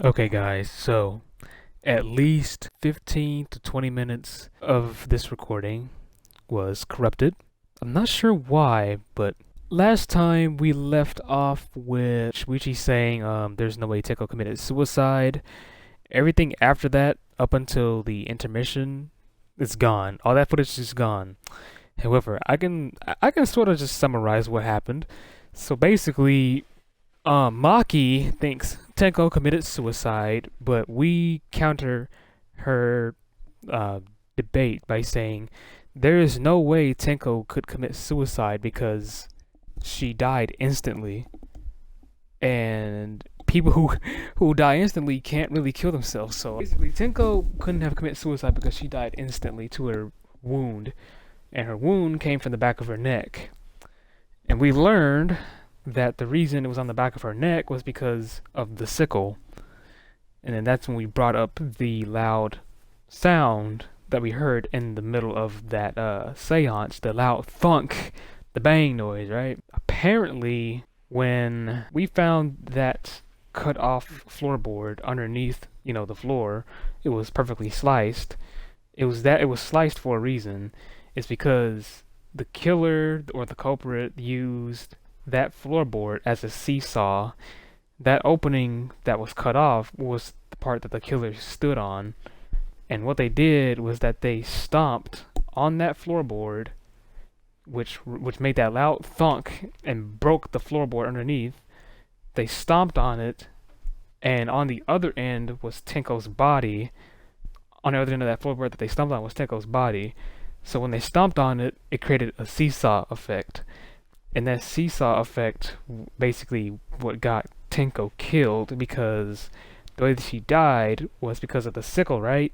Okay, guys, so at least 15 to 20 minutes of this recording was corrupted. I'm not sure why, but last time we left off with Shuichi saying there's no way Teko committed suicide. Everything after that, up until the intermission, is gone. All that footage is gone. However, I can sort of just summarize what happened. So basically, Maki thinks Tenko committed suicide, but we counter her debate by saying there is no way Tenko could commit suicide because she died instantly, and people who die instantly can't really kill themselves. So basically, Tenko couldn't have committed suicide because she died instantly to her wound, and her wound came from the back of her neck. And we learned that the reason it was on the back of her neck was because of the sickle. And then that's when we brought up the loud sound that we heard in the middle of that seance, the loud thunk, the bang noise, right? Apparently, when we found that cut off floorboard underneath, the floor, it was perfectly sliced. It was sliced for a reason. It's because the killer or the culprit used that floorboard as a seesaw. That opening that was cut off was the part that the killer stood on, and what they did was that they stomped on that floorboard, which made that loud thunk and broke the floorboard underneath. They stomped on it, and on the other end was Tenko's body. On the other end of that floorboard that they stomped on was Tenko's body. So when they stomped on it, it created a seesaw effect. And that seesaw effect basically what got Tenko killed, because the way that she died was because of the sickle, right?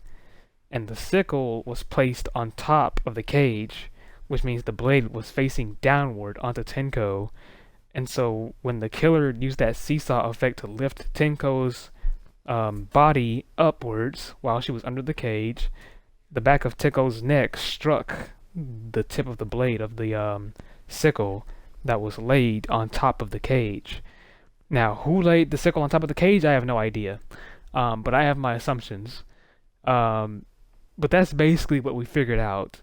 And the sickle was placed on top of the cage, which means the blade was facing downward onto Tenko. And so when the killer used that seesaw effect to lift Tenko's body upwards while she was under the cage, the back of Tenko's neck struck the tip of the blade of the sickle that was laid on top of the cage. Now, who laid the sickle on top of the cage? I have no idea, but I have my assumptions. But that's basically what we figured out.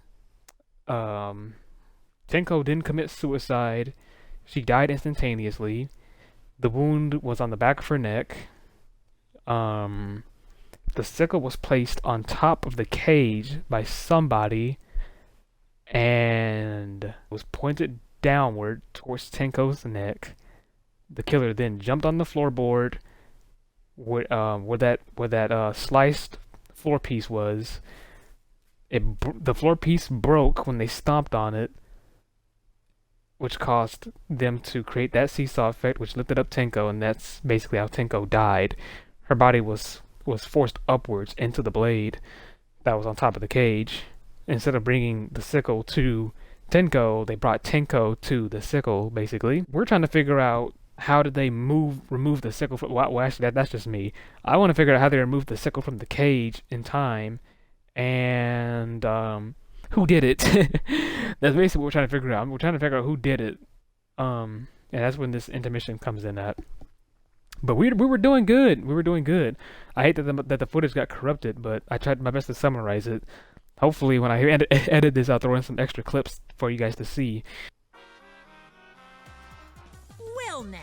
Tenko didn't commit suicide. She died instantaneously. The wound was on the back of her neck. The sickle was placed on top of the cage by somebody and was pointed downward towards Tenko's neck. The killer then jumped on the floorboard where that sliced floor piece was. The floor piece broke when they stomped on it, which caused them to create that seesaw effect, which lifted up Tenko, and that's basically how Tenko died. Her body was forced upwards into the blade that was on top of the cage. Instead of bringing the sickle to Tenko, they brought Tenko to the sickle, basically. We're trying to figure out how did they remove the sickle from... Well, actually, that's just me. I want to figure out how they removed the sickle from the cage in time, and who did it. That's basically what we're trying to figure out. We're trying to figure out who did it. And that's when this intermission comes in at. But we were doing good. We were doing good. I hate that the footage got corrupted, but I tried my best to summarize it. Hopefully, when I edit this, I'll throw in some extra clips for you guys to see. Well, now.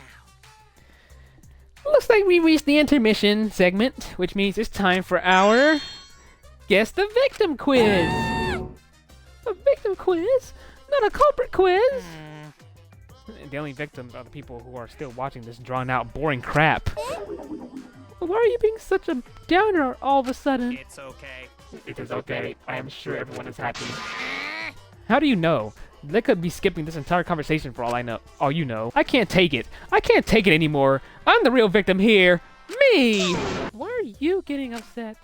Looks like we reached the intermission segment, which means it's time for our Guess the Victim quiz. A victim quiz? Not a culprit quiz. The only victims are the people who are still watching this drawn-out, boring crap. Why are you being such a downer all of a sudden? It's okay. It is okay. I am sure everyone is happy. How do you know? They could be skipping this entire conversation for all I know. All you know. I can't take it. I can't take it anymore. I'm the real victim here. Me! Why are you getting upset?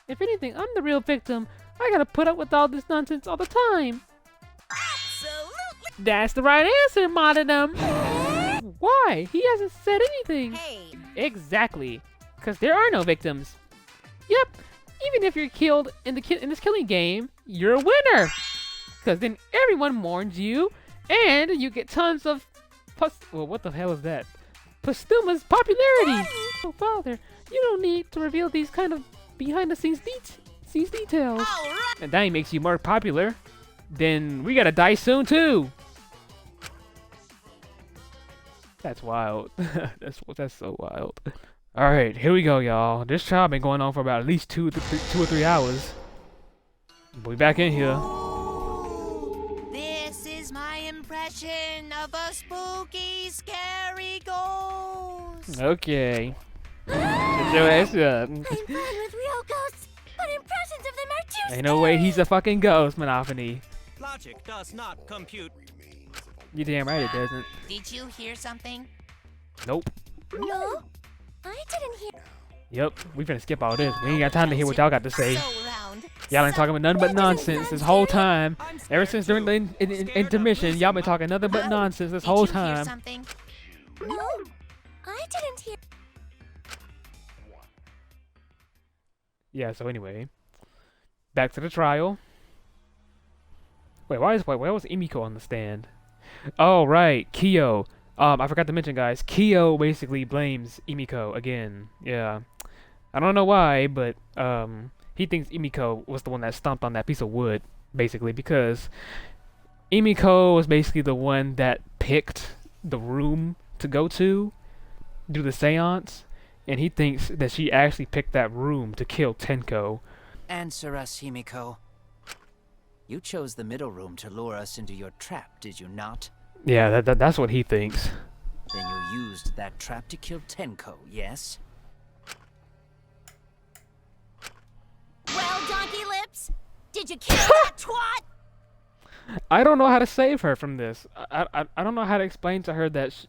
If anything, I'm the real victim. I gotta put up with all this nonsense all the time. Absolutely. That's the right answer, Monodum. Why? He hasn't said anything. Hey. Exactly. Because there are no victims. Yep. Even if you're killed in this killing game, you're a winner. Because then everyone mourns you, and you get tons of... Well, what the hell is that? Pastuma's popularity. Oh, Father, You don't need to reveal these kind of behind-the-scenes details. All right. And that makes you more popular. Then we gotta die soon too. That's wild. that's so wild. All right, here we go, y'all. This trial been going on for about at least 2 or 3 hours. We back in here. This is my impression of a spooky, scary ghost. Okay. Get your ass up. I'm fine with real ghosts, but impressions of them are too Ain't no way he's a fucking ghost, Monophony. Logic does not compute. You damn right it doesn't. Did you hear something? Nope. No, I didn't hear. Yep, we finna skip all this. We ain't got time to hear what y'all got to say. So round. Y'all ain't talking about nothing but nonsense this whole time. Ever since during the intermission, y'all been talking nothing but nonsense this whole Did you hear time. something? No, I didn't hear. Yeah, so anyway. Back to the trial. Wait, why was Emiko on the stand? Oh, right, Kyo. I forgot to mention, guys. Kyo basically blames Emiko again. Yeah. I don't know why, but he thinks Emiko was the one that stomped on that piece of wood, basically, because Emiko was basically the one that picked the room to go to, do the seance, and he thinks that she actually picked that room to kill Tenko. Answer us, Himiko. You chose the middle room to lure us into your trap, did you not? Yeah, that's what he thinks. Then you used that trap to kill Tenko, yes? Well, Donkey Lips, did you kill that twat? I don't know how to save her from this. I don't know how to explain to her that.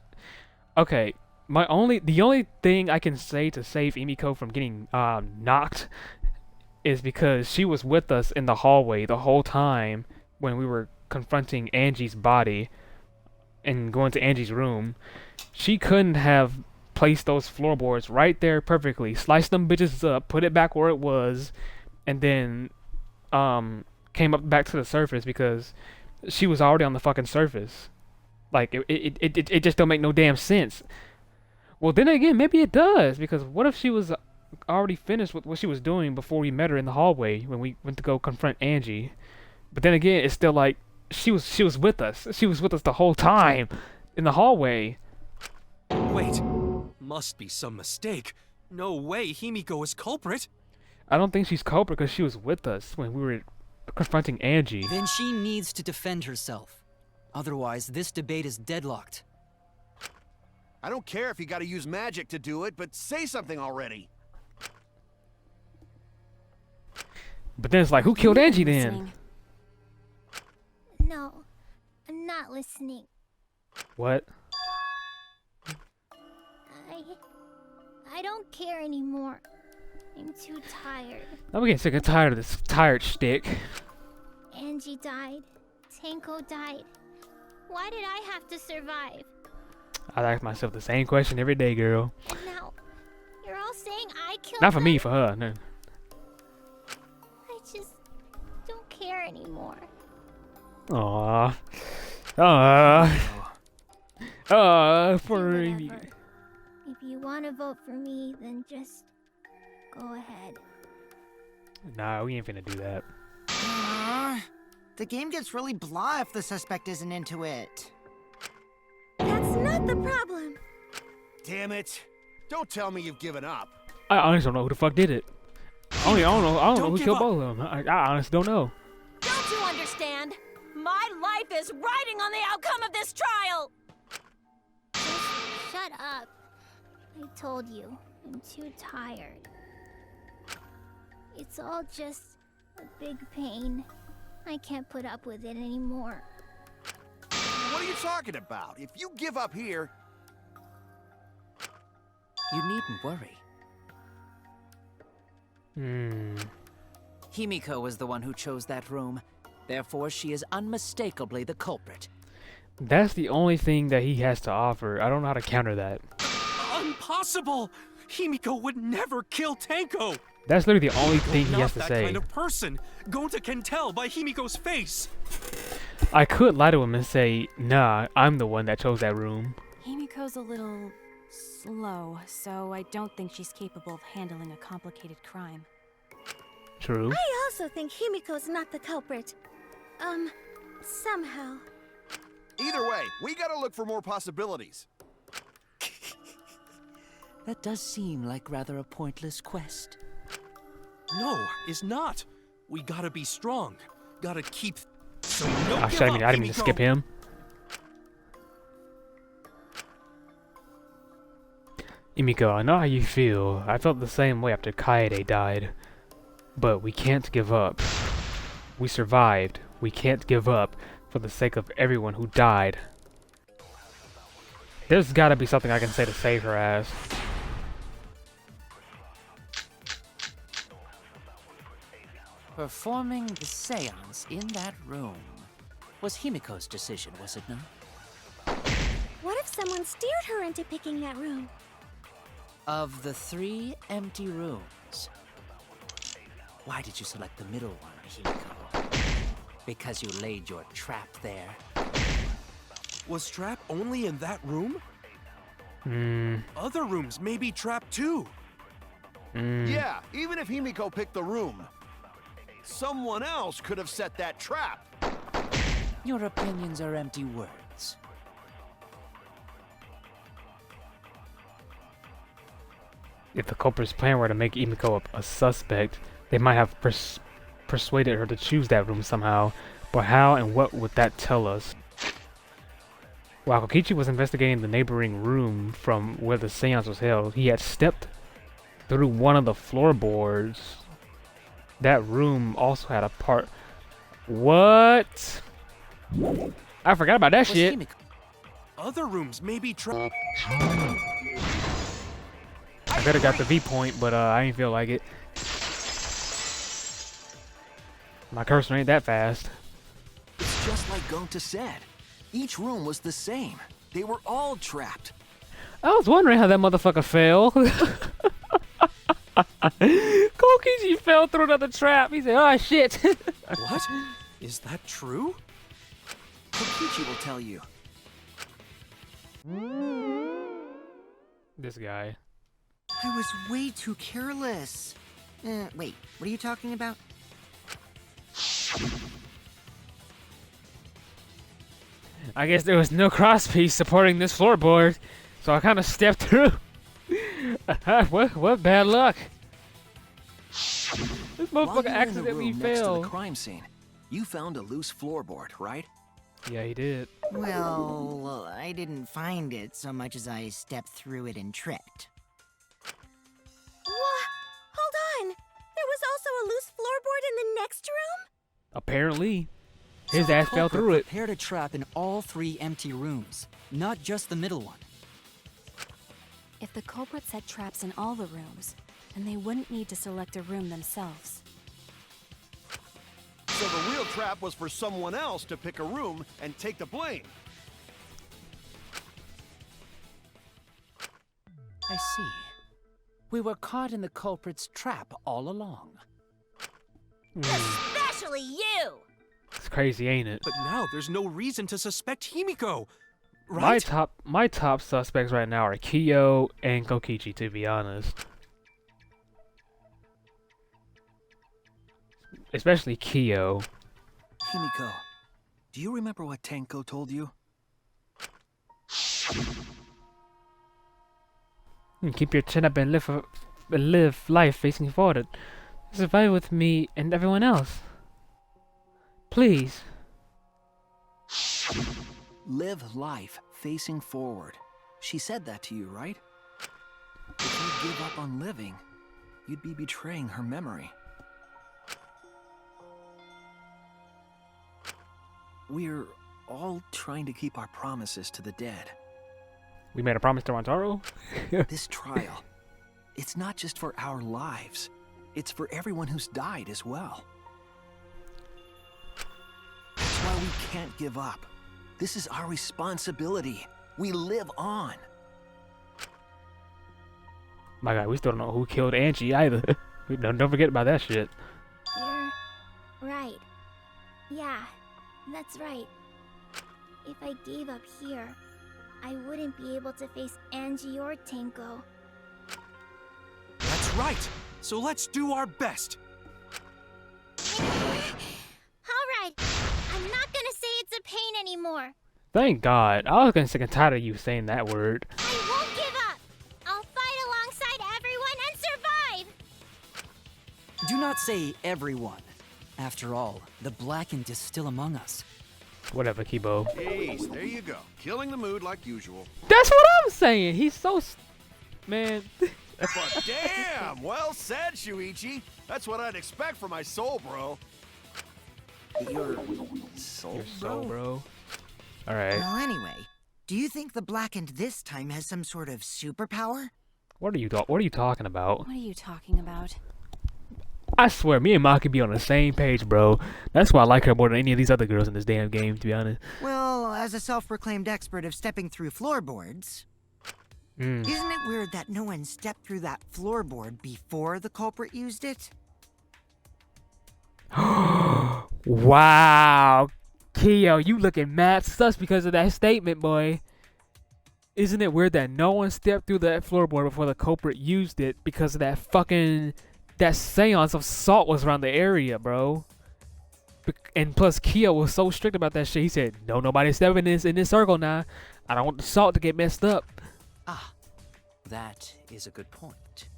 Okay, the only thing I can say to save Emiko from getting knocked is because she was with us in the hallway the whole time when we were confronting Angie's body and going to Angie's room. She couldn't have placed those floorboards right there perfectly, sliced them bitches up, put it back where it was, and then came up back to the surface because she was already on the fucking surface. Like it just don't make no damn sense. Well, then again, maybe it does, because what if she was already finished with what she was doing before we met her in the hallway when we went to go confront Angie? But then again, it's still like she was with us. She was with us the whole time in the hallway. Wait, must be some mistake. No way Himiko is culprit. I don't think she's culprit because she was with us when we were confronting Angie. Then she needs to defend herself. Otherwise, this debate is deadlocked. I don't care if you gotta use magic to do it, but say something already. But then it's like, who killed Angie then? No, I'm not listening. What? I don't care anymore. I'm too tired. I'm getting sick and tired of this tired shtick. Angie died. Tenko died. Why did I have to survive? I ask myself the same question every day, girl. And now, you're all saying I killed Not for them? me, for her. No. I just don't care anymore. Aww. Aww. For me. Whatever. If you want to vote for me, then just go ahead. Nah, we ain't finna do that. The game gets really blah if the suspect isn't into it. That's not the problem. Damn it. Don't tell me you've given up. I honestly don't know who the fuck did it. I don't know Don't who give killed up. both of them. I honestly don't know. Don't you understand? My life is riding on the outcome of this trial. Just shut up. I told you, I'm too tired. It's all just a big pain. I can't put up with it anymore. What are you talking about? If you give up here... You needn't worry. Himiko was the one who chose that room. Therefore, she is unmistakably the culprit. That's the only thing that he has to offer. I don't know how to counter that. Impossible! Himiko would never kill Tenko! That's literally the only thing he Not has to that say. kind of person. Gonta can tell by Himiko's face. I could lie to him and say, nah, I'm the one that chose that room. Himiko's a little slow, so I don't think she's capable of handling a complicated crime. True. I also think Himiko's not the culprit. Somehow. Either way, we gotta look for more possibilities. That does seem like rather a pointless quest. No, it's not. We gotta be strong. Gotta keep. So don't Oh, give shit, I didn't mean to Himiko. skip him. Himiko, I know how you feel. I felt the same way after Kaede died. But we can't give up. We survived. We can't give up for the sake of everyone who died. There's gotta be something I can say to save her ass. Performing the seance in that room was Himiko's decision, was it not? What if someone steered her into picking that room? Of the 3 empty rooms, why did you select the middle one, Himiko? Because you laid your trap there? Was Trap only in that room? Hmm. Other rooms may be trapped too. Yeah, even if Himiko picked the room, someone else could have set that trap. Your opinions are empty words. If the culprit's plan were to make Himiko a suspect, they might have persuaded her to choose that room somehow. But how and what would that tell us? While Kokichi was investigating the neighboring room from where the seance was held, he had stepped through one of the floorboards. That room also had a part. What? I forgot about that Was shit. Himiko- Other rooms may be trapped. I could have got the V point, but I didn't feel like it. My cursor ain't that fast. It's just like Gonta said. Each room was the same. They were all trapped. I was wondering how that motherfucker fell. Kokichi fell through another trap. He said, "Oh shit." What? Is that true? Kokichi will tell you. This guy. I was way too careless. Wait, what are you talking about? I guess there was no crosspiece supporting this floorboard, so I kind of stepped through. what bad luck. This While motherfucker you were in the accidentally room next to the fell. crime scene, you found a loose floorboard, right? Yeah, he did. Well, I didn't find it so much as I stepped through it and tripped. What? Hold on! There was also a loose floorboard in the next room? Apparently. His ass fell Culprit through it. prepared a trap in all 3 empty rooms, not just the middle one. If the culprit set traps in all the rooms, then they wouldn't need to select a room themselves. So the real trap was for someone else to pick a room and take the blame. I see. We were caught in the culprit's trap all along. Especially you! It's crazy, ain't it? But now there's no reason to suspect Himiko. Right? My top suspects right now are Kiyo and Kokichi, to be honest. Especially Kiyo. Himiko, do you remember what Tenko told you? Keep your chin up and live life facing forward. Survive with me and everyone else. Please. Live life facing forward. She said that to you, right? If you give up on living, you'd be betraying her memory. We're all trying to keep our promises to the dead. We made a promise to Rantaro? This trial, it's not just for our lives. It's for everyone who's died as well. That's why we can't give up. This is our responsibility. We live on. My God, we still don't know who killed Angie either. Don't forget about that shit. You're right. Yeah, that's right. If I gave up here, I wouldn't be able to face Angie or Tenko. That's right. So let's do our best. Alright, I'm not gonna say it's a pain anymore. Thank God. I was getting sick and tired of you saying that word. I won't give up. I'll fight alongside everyone and survive. Do not say everyone. After all, the Blackened is still among us. Whatever, Kibo. Jeez, there you go. Killing the mood like usual. That's what I'm saying. He's so, man. But damn, well said, Shuichi. That's what I'd expect from my soul, bro. Your soul, bro. All right. Well, anyway, do you think the Blackened this time has some sort of superpower? What are you talking about? What are you talking about? I swear, me and Maki be on the same page, bro. That's why I like her more than any of these other girls in this damn game, to be honest. Well, as a self-proclaimed expert of stepping through floorboards, isn't it weird that no one stepped through that floorboard before the culprit used it? Wow. Kyo, you looking mad sus because of that statement, boy. Isn't it weird that no one stepped through that floorboard before the culprit used it because of that fucking... that seance of salt was around the area, bro. And plus, Kyo was so strict about that shit. He said, "No, nobody stepping in this circle now. I don't want the salt to get messed up." Ah, that is a good point.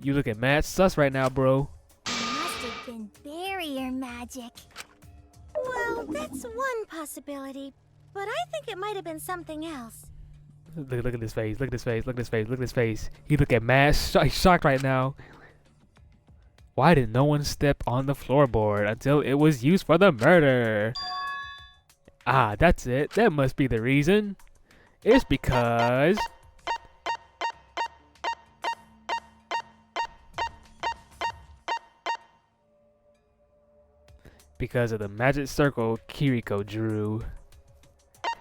You looking mad sus right now, bro. It must have been barrier magic. Well, that's one possibility, but I think it might have been something else. Look at this face. Look at this face. Look at this face. Look at this face. He looking mad shocked right now. Why did no one step on the floorboard until it was used for the murder? Ah, that's it. That must be the reason. It's because... because of the magic circle Kiriko drew.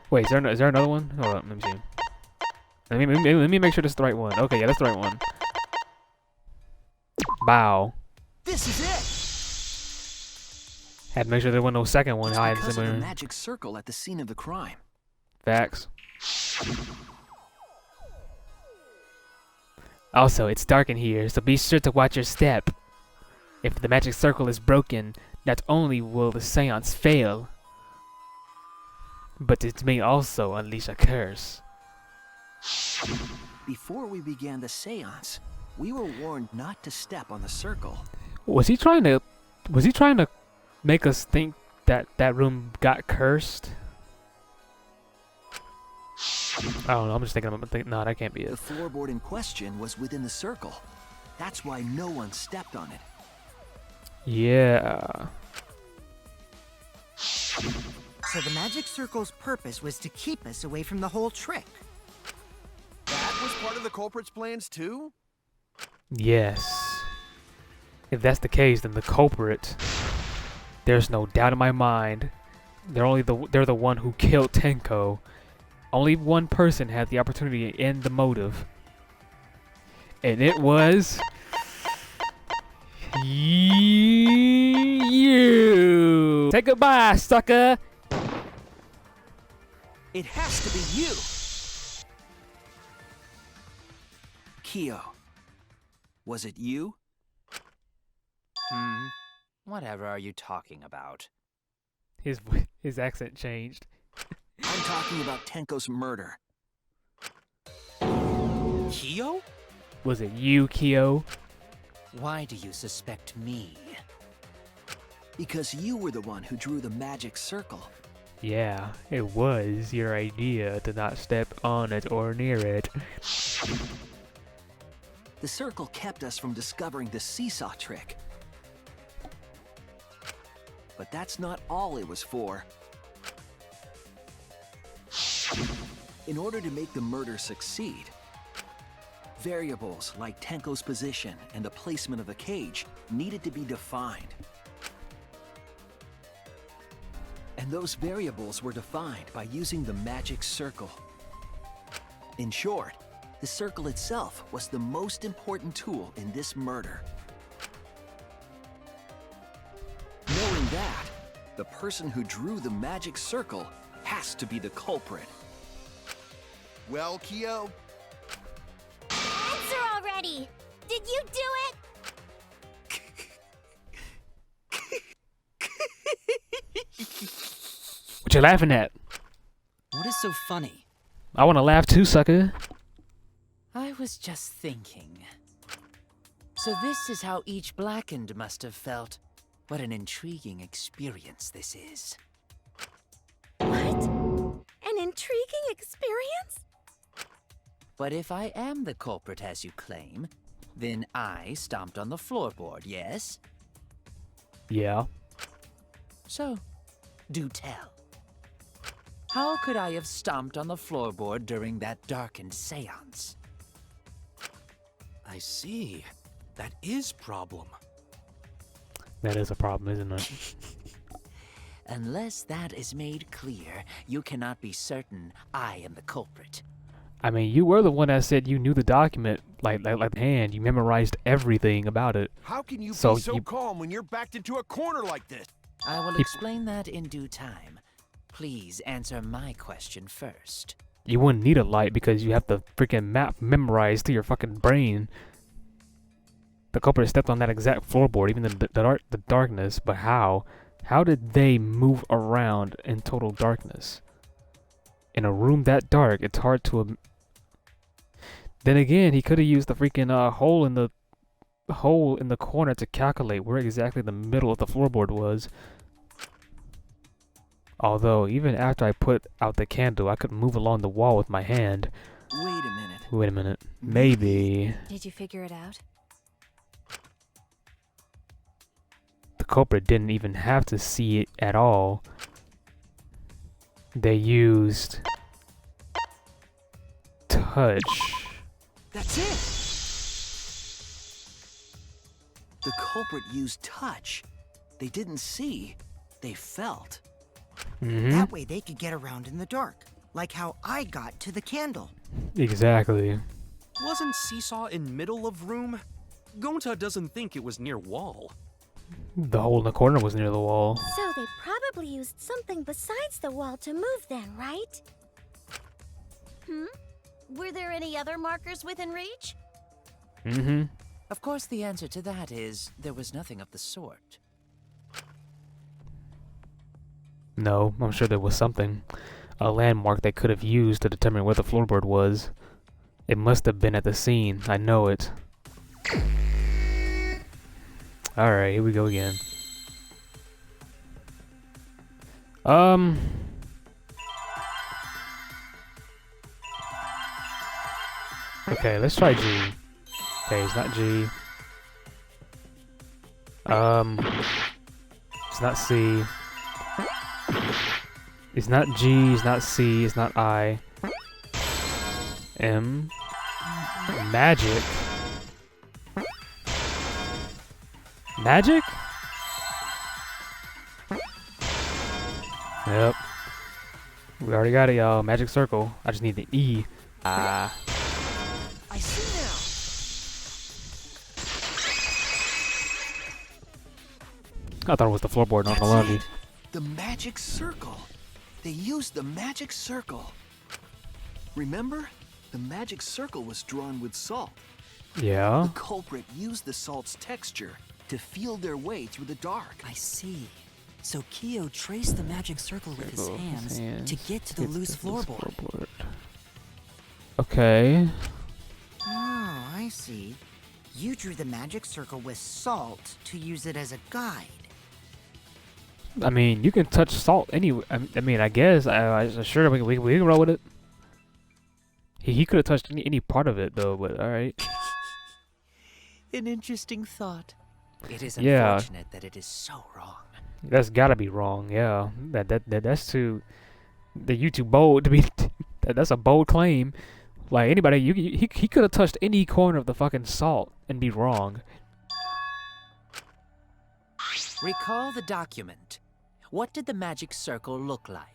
Wait, is there another one? Hold on, let me see. Let me make sure this is the right one. Okay, yeah, that's the right one. Bow. This is it. Had to make sure there wasn't no second one It's hiding because of the somewhere. magic circle at the scene of the crime. Facts. Also, it's dark in here, so be sure to watch your step. If the magic circle is broken, not only will the seance fail, but it may also unleash a curse. Before we began the seance, we were warned not to step on the circle. Was he trying to make us think that that room got cursed? I don't know, I'm just thinking, no, that can't be it. The floorboard in question was within the circle. That's why no one stepped on it. Yeah. So the magic circle's purpose was to keep us away from the whole trick. That was part of the culprit's plans too? Yes. If that's the case, then the culprit, there's no doubt in my mind, they're the one who killed Tenko. Only one person had the opportunity and the motive. And it was you. Say goodbye, sucker. It has to be you! Kyo. Was it you? Whatever are you talking about? His accent changed. I'm talking about Tenko's murder. Kyo? Was it you, Kyo? Why do you suspect me? Because you were the one who drew the magic circle. Yeah, it was your idea to not step on it or near it. The circle kept us from discovering the seesaw trick. But that's not all it was for. In order to make the murder succeed, variables like Tenko's position and the placement of the cage needed to be defined. And those variables were defined by using the magic circle. In short, the circle itself was the most important tool in this murder. Knowing that, the person who drew the magic circle has to be the culprit. Well, Kyo? Answer already! Did you do it? What you laughing at? What is so funny? I want to laugh too, sucker. I was just thinking. So this is how each Blackened must have felt. What an intriguing experience this is. What? An intriguing experience? But if I am the culprit as you claim, then I stomped on the floorboard, yes? Yeah. So, do tell. How could I have stomped on the floorboard during that darkened seance? I see. That is problem. That is a problem, isn't it? Unless that is made clear, you cannot be certain I am the culprit. I mean, you were the one that said you knew the document like hand. You memorized everything about it. How can you be So so you- calm when you're backed into a corner like this? I will explain that in due time. Please answer my question first. You wouldn't need a light because you have the freaking map memorized to your fucking brain. The culprit stepped on that exact floorboard, even in the darkness. But how? How did they move around in total darkness? In a room that dark, it's hard to. Then again, he could have used the freaking hole in the corner to calculate where exactly the middle of the floorboard was. Although, even after I put out the candle, I could move along the wall with my hand. Wait a minute. Wait a minute. Maybe Did you figure it out? the culprit didn't even have to see it at all. They used touch. That's it! The culprit used touch. They didn't see. They felt. Mm-hmm. That way they could get around in the dark, like how I got to the candle. Exactly. Wasn't Seesaw in middle of room? Gonta doesn't think it was near wall. The hole in the corner was near the wall. So they probably used something besides the wall to move then, right? Were there any other markers within reach? Mm-hmm. Of course, the answer to that is there was nothing of the sort. No, I'm sure there was something. A landmark they could have used to determine where the floorboard was. It must have been at the scene. I know it. Alright, here we go again. Okay, let's try G. Okay, it's not G. It's not C. It's not G, it's not C, it's not I. M. Magic. Magic? Yep. We already got it, y'all. Magic circle. I just need the E. I see I thought it was the floorboard, not the now. lobby. That's it. The magic circle. They used the magic circle. Remember? The magic circle was drawn with salt. Yeah. The culprit used the salt's texture to feel their way through the dark. I see. So Kyo traced the magic circle with his hands to get to the loose floorboard. Okay. Oh, I see. You drew the magic circle with salt to use it as a guide. I mean, you can touch salt anyway. I mean, I guess. I sure we can roll with it. He could have touched any part of it though, but all right. An interesting thought. It is Yeah. unfortunate that it is so wrong. That's gotta be wrong. Yeah. That's too. You too bold to be. That's a bold claim. Like anybody, he could have touched any corner of the fucking salt and be wrong. Recall the document. What did the magic circle look like?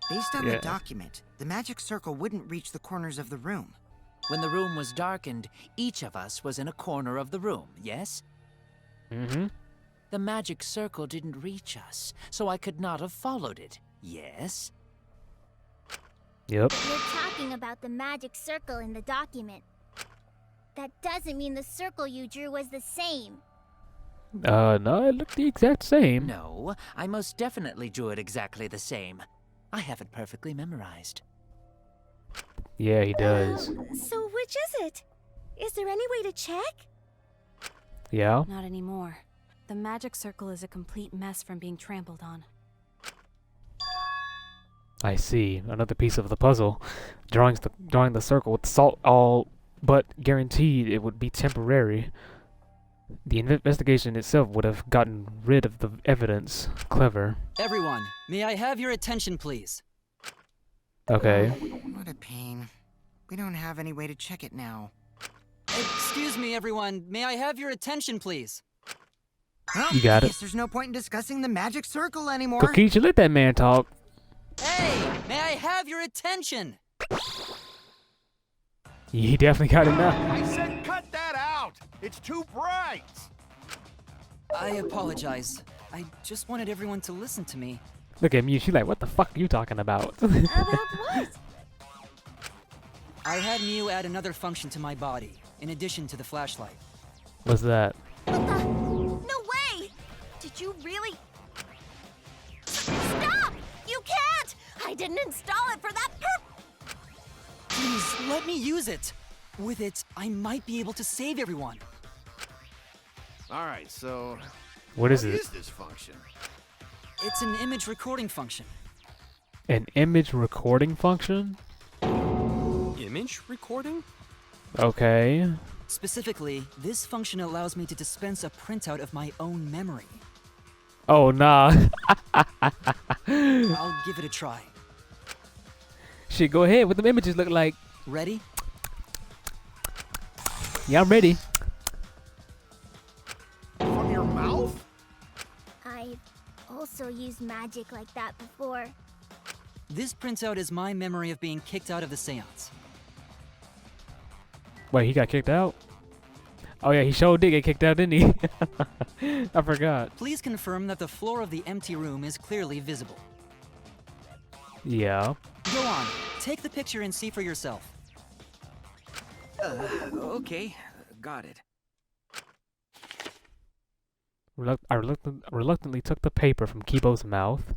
Based on Yeah. the document, the magic circle wouldn't reach the corners of the room. When the room was darkened, each of us was in a corner of the room, yes? Mm-hmm. The magic circle didn't reach us, so I could not have followed it, yes? Yep. You're talking about the magic circle in the document. That doesn't mean the circle you drew was the same. No, it looked the exact same. No, I most definitely drew it exactly the same. I have it perfectly memorized. Yeah, he does. So which is it? Is there any way to check? Yeah. Not anymore. The magic circle is a complete mess from being trampled on. I see. Another piece of the puzzle. Drawing the circle with salt all but guaranteed it would be temporary. The investigation itself would have gotten rid of the evidence. Clever. Everyone, may I have your attention, please? Okay. What a pain. We don't have any way to check it now. Excuse me, everyone. May I have your attention, please? Well, You got I it. guess there's no point in discussing the magic circle anymore. Cookie, you let that man talk. Hey, may I have your attention? He definitely got it now. I said cut that out! It's too bright! I apologize. I just wanted everyone to listen to me. Look at me. She's like, what the fuck are you talking about? About what? I had Mew add another function to my body, in addition to the flashlight. What's that? What the? No way! Did you really? Stop! You can't! I didn't install it for that purpose! Please, let me use it. With it, I might be able to save everyone. Alright, so... What is What it? is this function? It's an image recording function. An image recording function? Image recording? Okay. Specifically, this function allows me to dispense a printout of my own memory. Oh, nah. I'll give it a try. Shit, go ahead. What the images look like? Ready? Yeah, I'm ready. From your mouth? I've also used magic like that before. This printout is my memory of being kicked out of the seance. Wait, he got kicked out? Oh yeah, he sure did get kicked out, didn't he? I forgot. Please confirm that the floor of the empty room is clearly visible. Yeah. Go on, take the picture and see for yourself. Okay, got it. I reluctantly took the paper from Kibo's mouth.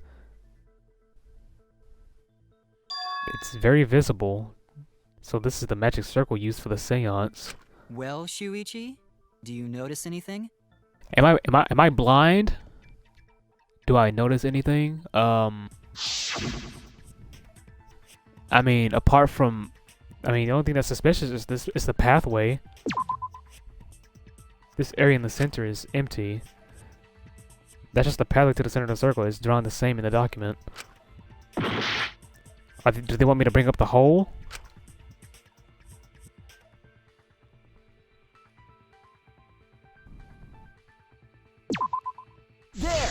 It's very visible. So this is the magic circle used for the seance. Well, Shuichi, do you notice anything? Am I blind? Do I notice anything? I mean, apart from, the only thing that's suspicious is the pathway. This area in the center is empty. That's just the pathway to the center of the circle. It's drawn the same in the document. Do they want me to bring up the hole? There!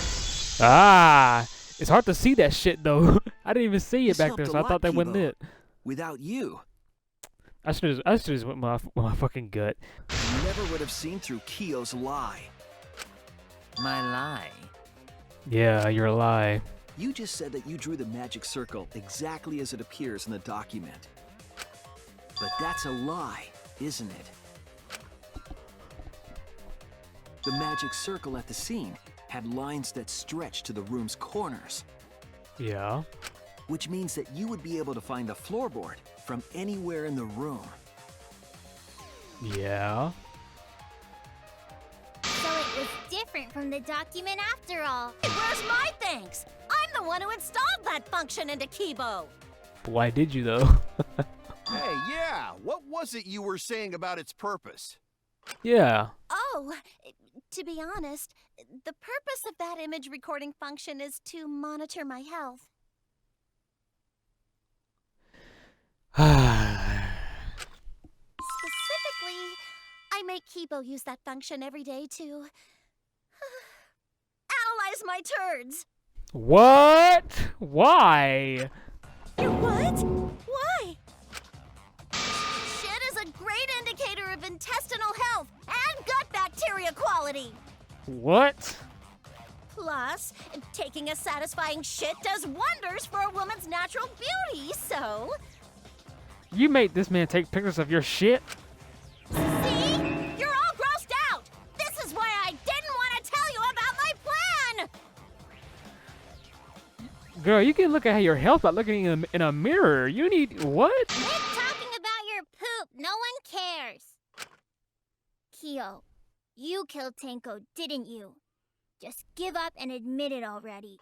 Ah! It's hard to see that shit though. I didn't even see it This back there, helped so a I thought lot, that wasn't Kibo. it. Without you, I should just went with my fucking gut. you never would have seen through Kiyo's lie. My lie. Yeah, you're a lie. You just said that you drew the magic circle exactly as it appears in the document. But that's a lie, isn't it? The magic circle at the scene had lines that stretched to the room's corners, Yeah. which means that you would be able to find the floorboard from anywhere in the room. Yeah. So it was different from the document after all. Where's my thanks? I'm the one who installed that function into Kibo. But why did you though? Hey, yeah, what was it you were saying about its purpose? Yeah. Oh, to be honest, the purpose of that image recording function is to monitor my health. Specifically, I make Kibo use that function every day to analyze my turds. What? Why? What? Why? Shit is a great indicator of intestinal health and gut bacteria quality. What? Plus, taking a satisfying shit does wonders for a woman's natural beauty, so... You made this man take pictures of your shit? See? You're all grossed out! This is why I didn't want to tell you about my plan! Girl, you can look at your health by looking in a mirror. You need what? Quit talking about your poop. No one cares. Kyo, you killed Tenko, didn't you? Just give up and admit it already.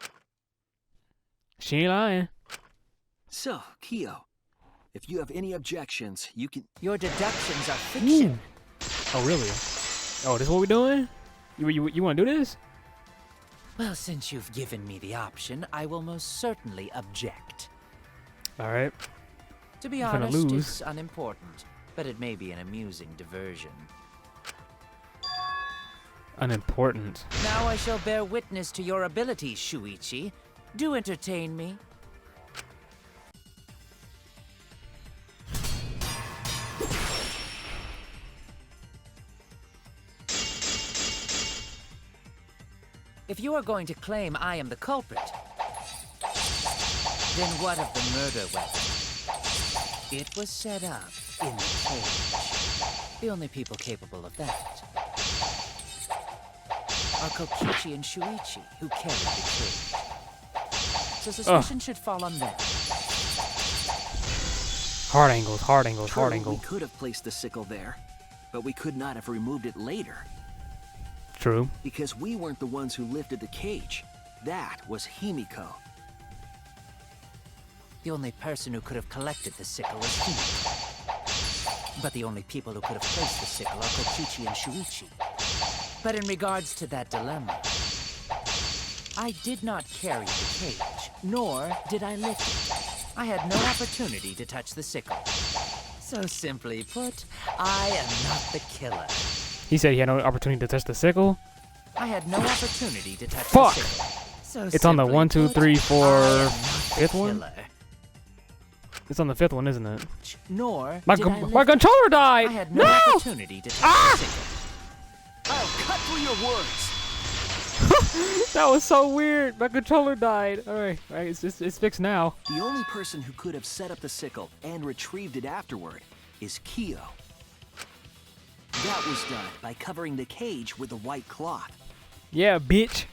She ain't lying. So, Kyo, if you have any objections, you can... Your deductions are fiction. Oh, really? Oh, this is what we're doing? You want to do this? Well, since you've given me the option, I will most certainly object. All right. To be I'm gonna honest, lose. it's unimportant, but it may be an amusing diversion. Unimportant. Now I shall bear witness to your abilities, Shuichi. Do entertain me. If you are going to claim I am the culprit, then what of the murder weapon? It was set up in the cage. The only people capable of that are Kokichi and Shuichi, who carried the cage. So suspicion should fall on them. Hard angles, hard angles, hard True, angle. we could have placed the sickle there, but we could not have removed it later. True. Because we weren't the ones who lifted the cage. That was Himiko. The only person who could have collected the sickle was Himiko. But the only people who could have placed the sickle are Kokichi and Shuichi. But in regards to that dilemma, I did not carry the cage, nor did I lift it. I had no opportunity to touch the sickle. So simply put, I am not the killer. He said he had no opportunity to touch the sickle. I had no opportunity to touch Fuck! the sickle. So It's on the simply 1, 2, put, 3, 4, I am not the fifth one? killer. It's on the 5th one, isn't it? Nor My did I lift my it. controller died! I had no opportunity to touch the sickle. I'll cut through your words. That was so weird. My controller died. All right, it's fixed now. The only person who could have set up the sickle and retrieved it afterward is Kyo. That was done by covering the cage with a white cloth. Yeah, bitch.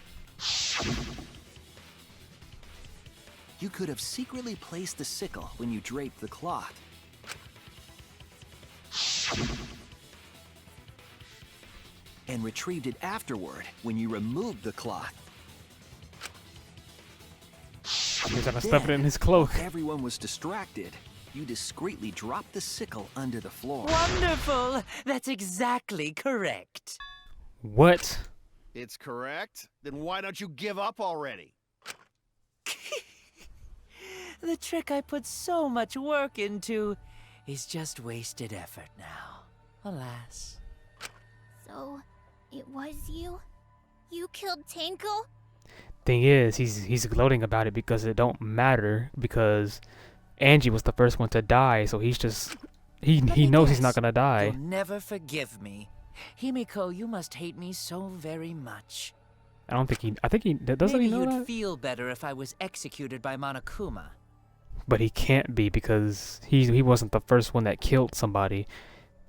You could have secretly placed the sickle when you draped the cloth. And retrieved it afterward when you removed the cloth. He's gonna stuff it in his cloak. While everyone was distracted, you discreetly dropped the sickle under the floor. Wonderful! That's exactly correct. What? It's correct? Then why don't you give up already? The trick I put so much work into is just wasted effort now. Alas. So, it was you? You killed Tenko? Thing is, he's gloating about it because it don't matter because Angie was the first one to die, so he's just he knows he's not gonna die. You'll never forgive me. Himiko, you must hate me so very much. I think he doesn't he know Maybe you'd that? feel better if I was executed by Monokuma. But he can't be because he wasn't the first one that killed somebody.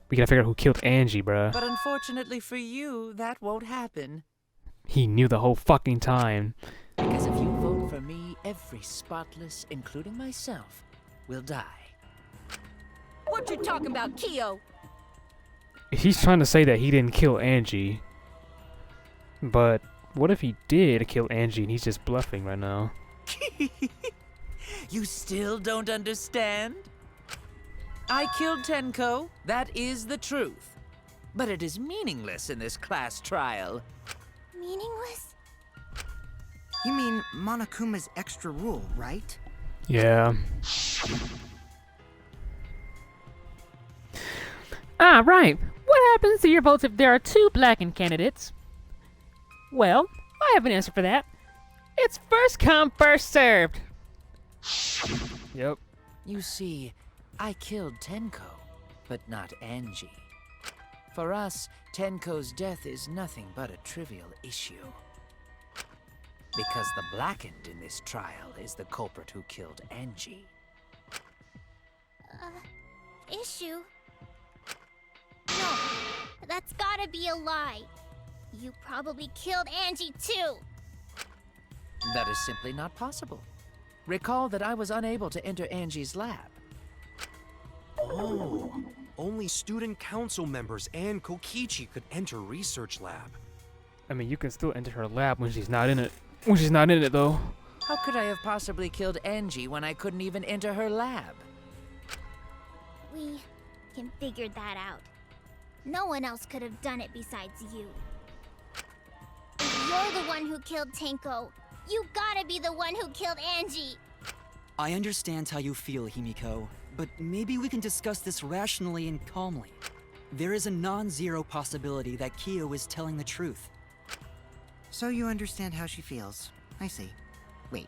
We gotta figure out who killed Angie, bruh. But unfortunately for you, that won't happen. He knew the whole fucking time. Because if you vote for me, every spotless, including myself, will die. What you talking about, Kyo? He's trying to say that he didn't kill Angie. But what if he did kill Angie and he's just bluffing right now? You still don't understand? I killed Tenko, that is the truth. But it is meaningless in this class trial. Meaningless? You mean Monokuma's extra rule, right? Yeah. Ah, right. What happens to your votes if there are 2 blackened candidates? Well, I have an answer for that. It's first come, first served. Yep. You see, I killed Tenko, but not Angie. For us, Tenko's death is nothing but a trivial issue. Because the blackened in this trial is the culprit who killed Angie. Issue? No, that's gotta be a lie. You probably killed Angie too. That is simply not possible. Recall that I was unable to enter Angie's lab. Oh, only student council members and Kokichi could enter research lab. I mean, you can still enter her lab when she's not in it. When she's not in it, though. How could I have possibly killed Angie when I couldn't even enter her lab? We can figure that out. No one else could have done it besides you. If you're the one who killed Tenko, you gotta be the one who killed Angie. I understand how you feel, Himiko, but maybe we can discuss this rationally and calmly. There is a non-zero possibility that Kyo is telling the truth. So you understand how she feels. I see. Wait,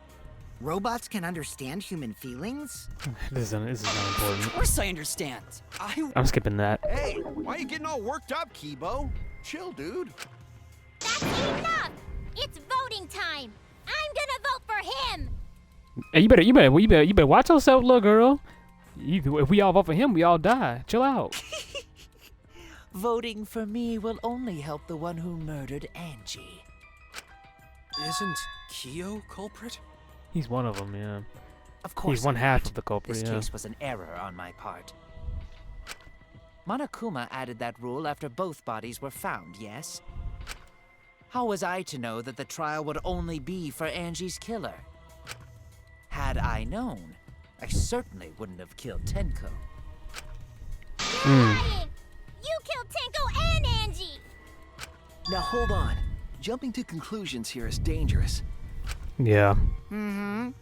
robots can understand human feelings? This is not important. Of course I understand. I'm skipping that. Hey, why are you getting all worked up, Kibo? Chill, dude. That's enough! It's voting time! I'm gonna vote for him! Hey, you better watch yourself, little girl. If we all vote for him, we all die. Chill out. Voting for me will only help the one who murdered Angie. Isn't Kyo culprit? He's one of them, yeah. Of course. He's one half of the culprit, This yeah. case was an error on my part. Monokuma added that rule after both bodies were found, yes? How was I to know that the trial would only be for Angie's killer? Had I known, I certainly wouldn't have killed Tenko. You're lying! You killed Tenko and Angie! Now hold on. Jumping to conclusions here is dangerous. Yeah.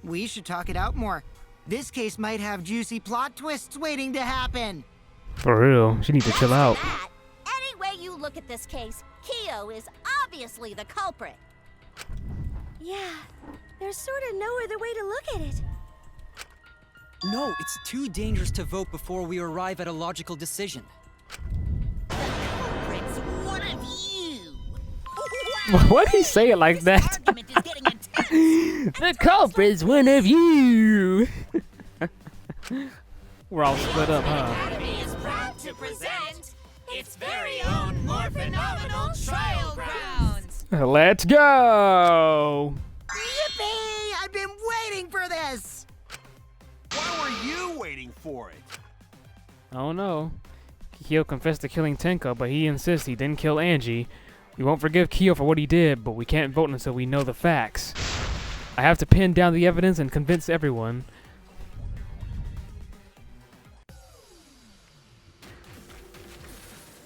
We should talk it out more. This case might have juicy plot twists waiting to happen. For real. She needs to chill out. That, any way you look at this case, Kyo is obviously the culprit. Yeah, there's sort of no other way to look at it. No, it's too dangerous to vote before we arrive at a logical decision. Culprit's one of you. Why did he say it like that? Argument is getting intense. The culprit's one of you. We're all split up, huh? Academy is proud to present its very own more phenomenal trial grounds. Let's go. Yippee! I've been waiting for this! Why were you waiting for it? I don't know. Kyo confessed to killing Tenko, but he insists he didn't kill Angie. We won't forgive Kyo for what he did, but we can't vote until we know the facts. I have to pin down the evidence and convince everyone.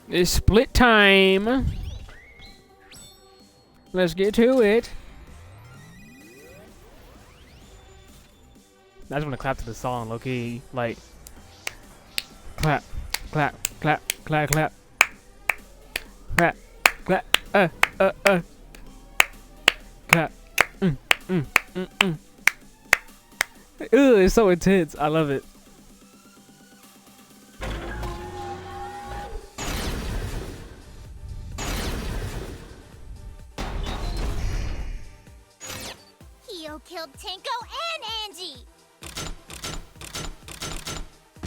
It's split time. Let's get to it. I just want to clap to the song, low-key. Like, clap, clap, clap, clap, clap. Clap, clap, clap. Ooh, it's so intense. I love it. Kyo killed Tenko and Angie!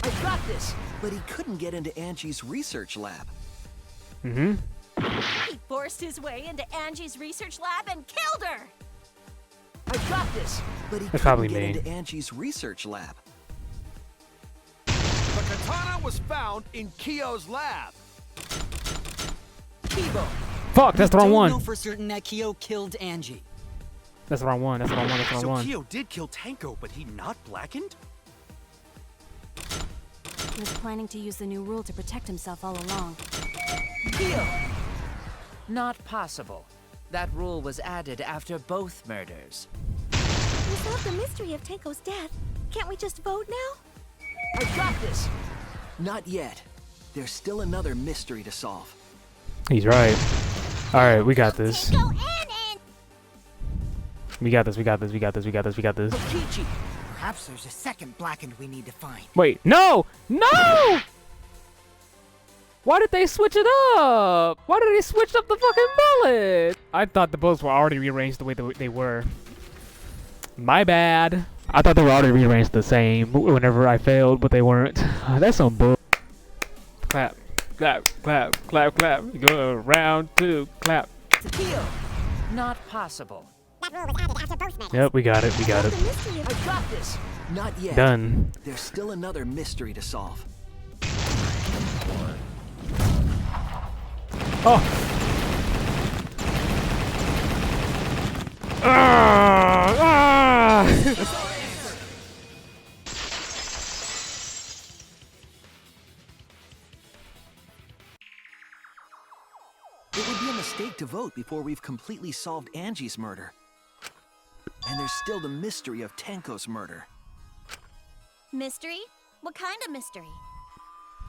I got this, but he couldn't get into Angie's research lab. He forced his way into Angie's research lab and killed her. I got this, but he That's probably couldn't get me. into Angie's research lab. The katana was found in Kyo's lab. Kibo! Fuck, that's the wrong Don't one. know for certain that Kyo killed Angie. That's the wrong one. That's the wrong one. That's the So wrong one. Kyo did kill Tenko, but he not blackened? He was planning to use the new rule to protect himself all along. Kyo! Not possible. That rule was added after both murders. We solved the mystery of Tenko's death. Can't we just vote now? I got this! Not yet. There's still another mystery to solve. He's right. Alright, we got this. Tenko and Angie! We got this. We got this. We got this. We got this. We got this. Kokichi! Perhaps there's a second blackened we need to find. Wait, no! No! Why did they switch it up? Why did they switch up the fucking bullet? I thought the bullets were already rearranged the way they were. My bad. I thought they were already rearranged the same whenever I failed, but they weren't. That's some bull. Clap, clap, clap, clap, clap. Go round 2, clap. Kyo! Not possible. Yep, we got it, we got it. I got this! Not yet. Done. There's still another mystery to solve. Oh! It would be a mistake to vote before we've completely solved Angie's murder. And there's still the mystery of Tenko's murder. Mystery? What kind of mystery?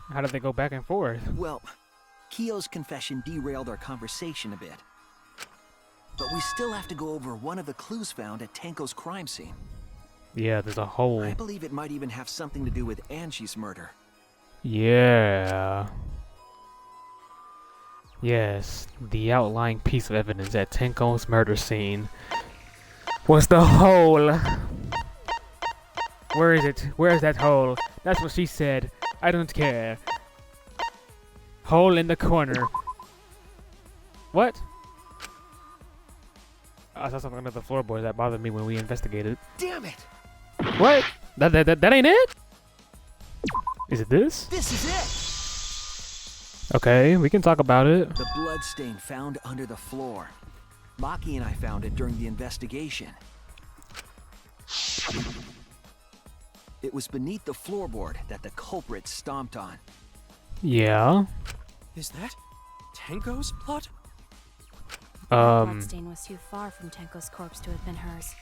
How did they go back and forth? Well, Kyo's confession derailed our conversation a bit. But we still have to go over one of the clues found at Tenko's crime scene. Yeah, there's a hole. I believe it might even have something to do with Angie's murder. Yeah. Yes, the outlying piece of evidence at Tenko's murder scene was the hole. Where is it? Where is that hole? That's what she said. I don't care. Hole in the corner. What? I saw something under the floorboards that bothered me when we investigated. Damn it! What? That ain't it? Is it this? This is it! Okay, we can talk about it. The bloodstain found under the floor. Maki and I found it during the investigation. It was beneath the floorboard that the culprit stomped on. Yeah. Is that Tenko's blood? The bloodstain was too far from Tenko's corpse to have been hers.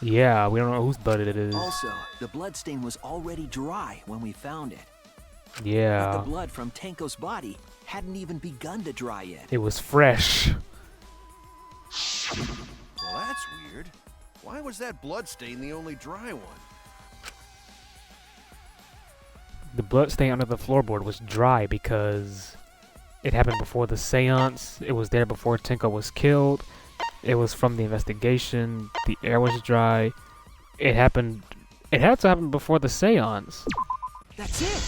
Yeah, we don't know whose blood it is. Also, the bloodstain was already dry when we found it. Yeah. But the blood from Tenko's body hadn't even begun to dry yet. It was fresh. Well, that's weird. Why was that bloodstain the only dry one? The blood stain under the floorboard was dry because it happened before the seance. It was there before Tenko was killed. It was from the investigation. The air was dry. It happened. It had to happen before the seance. That's it!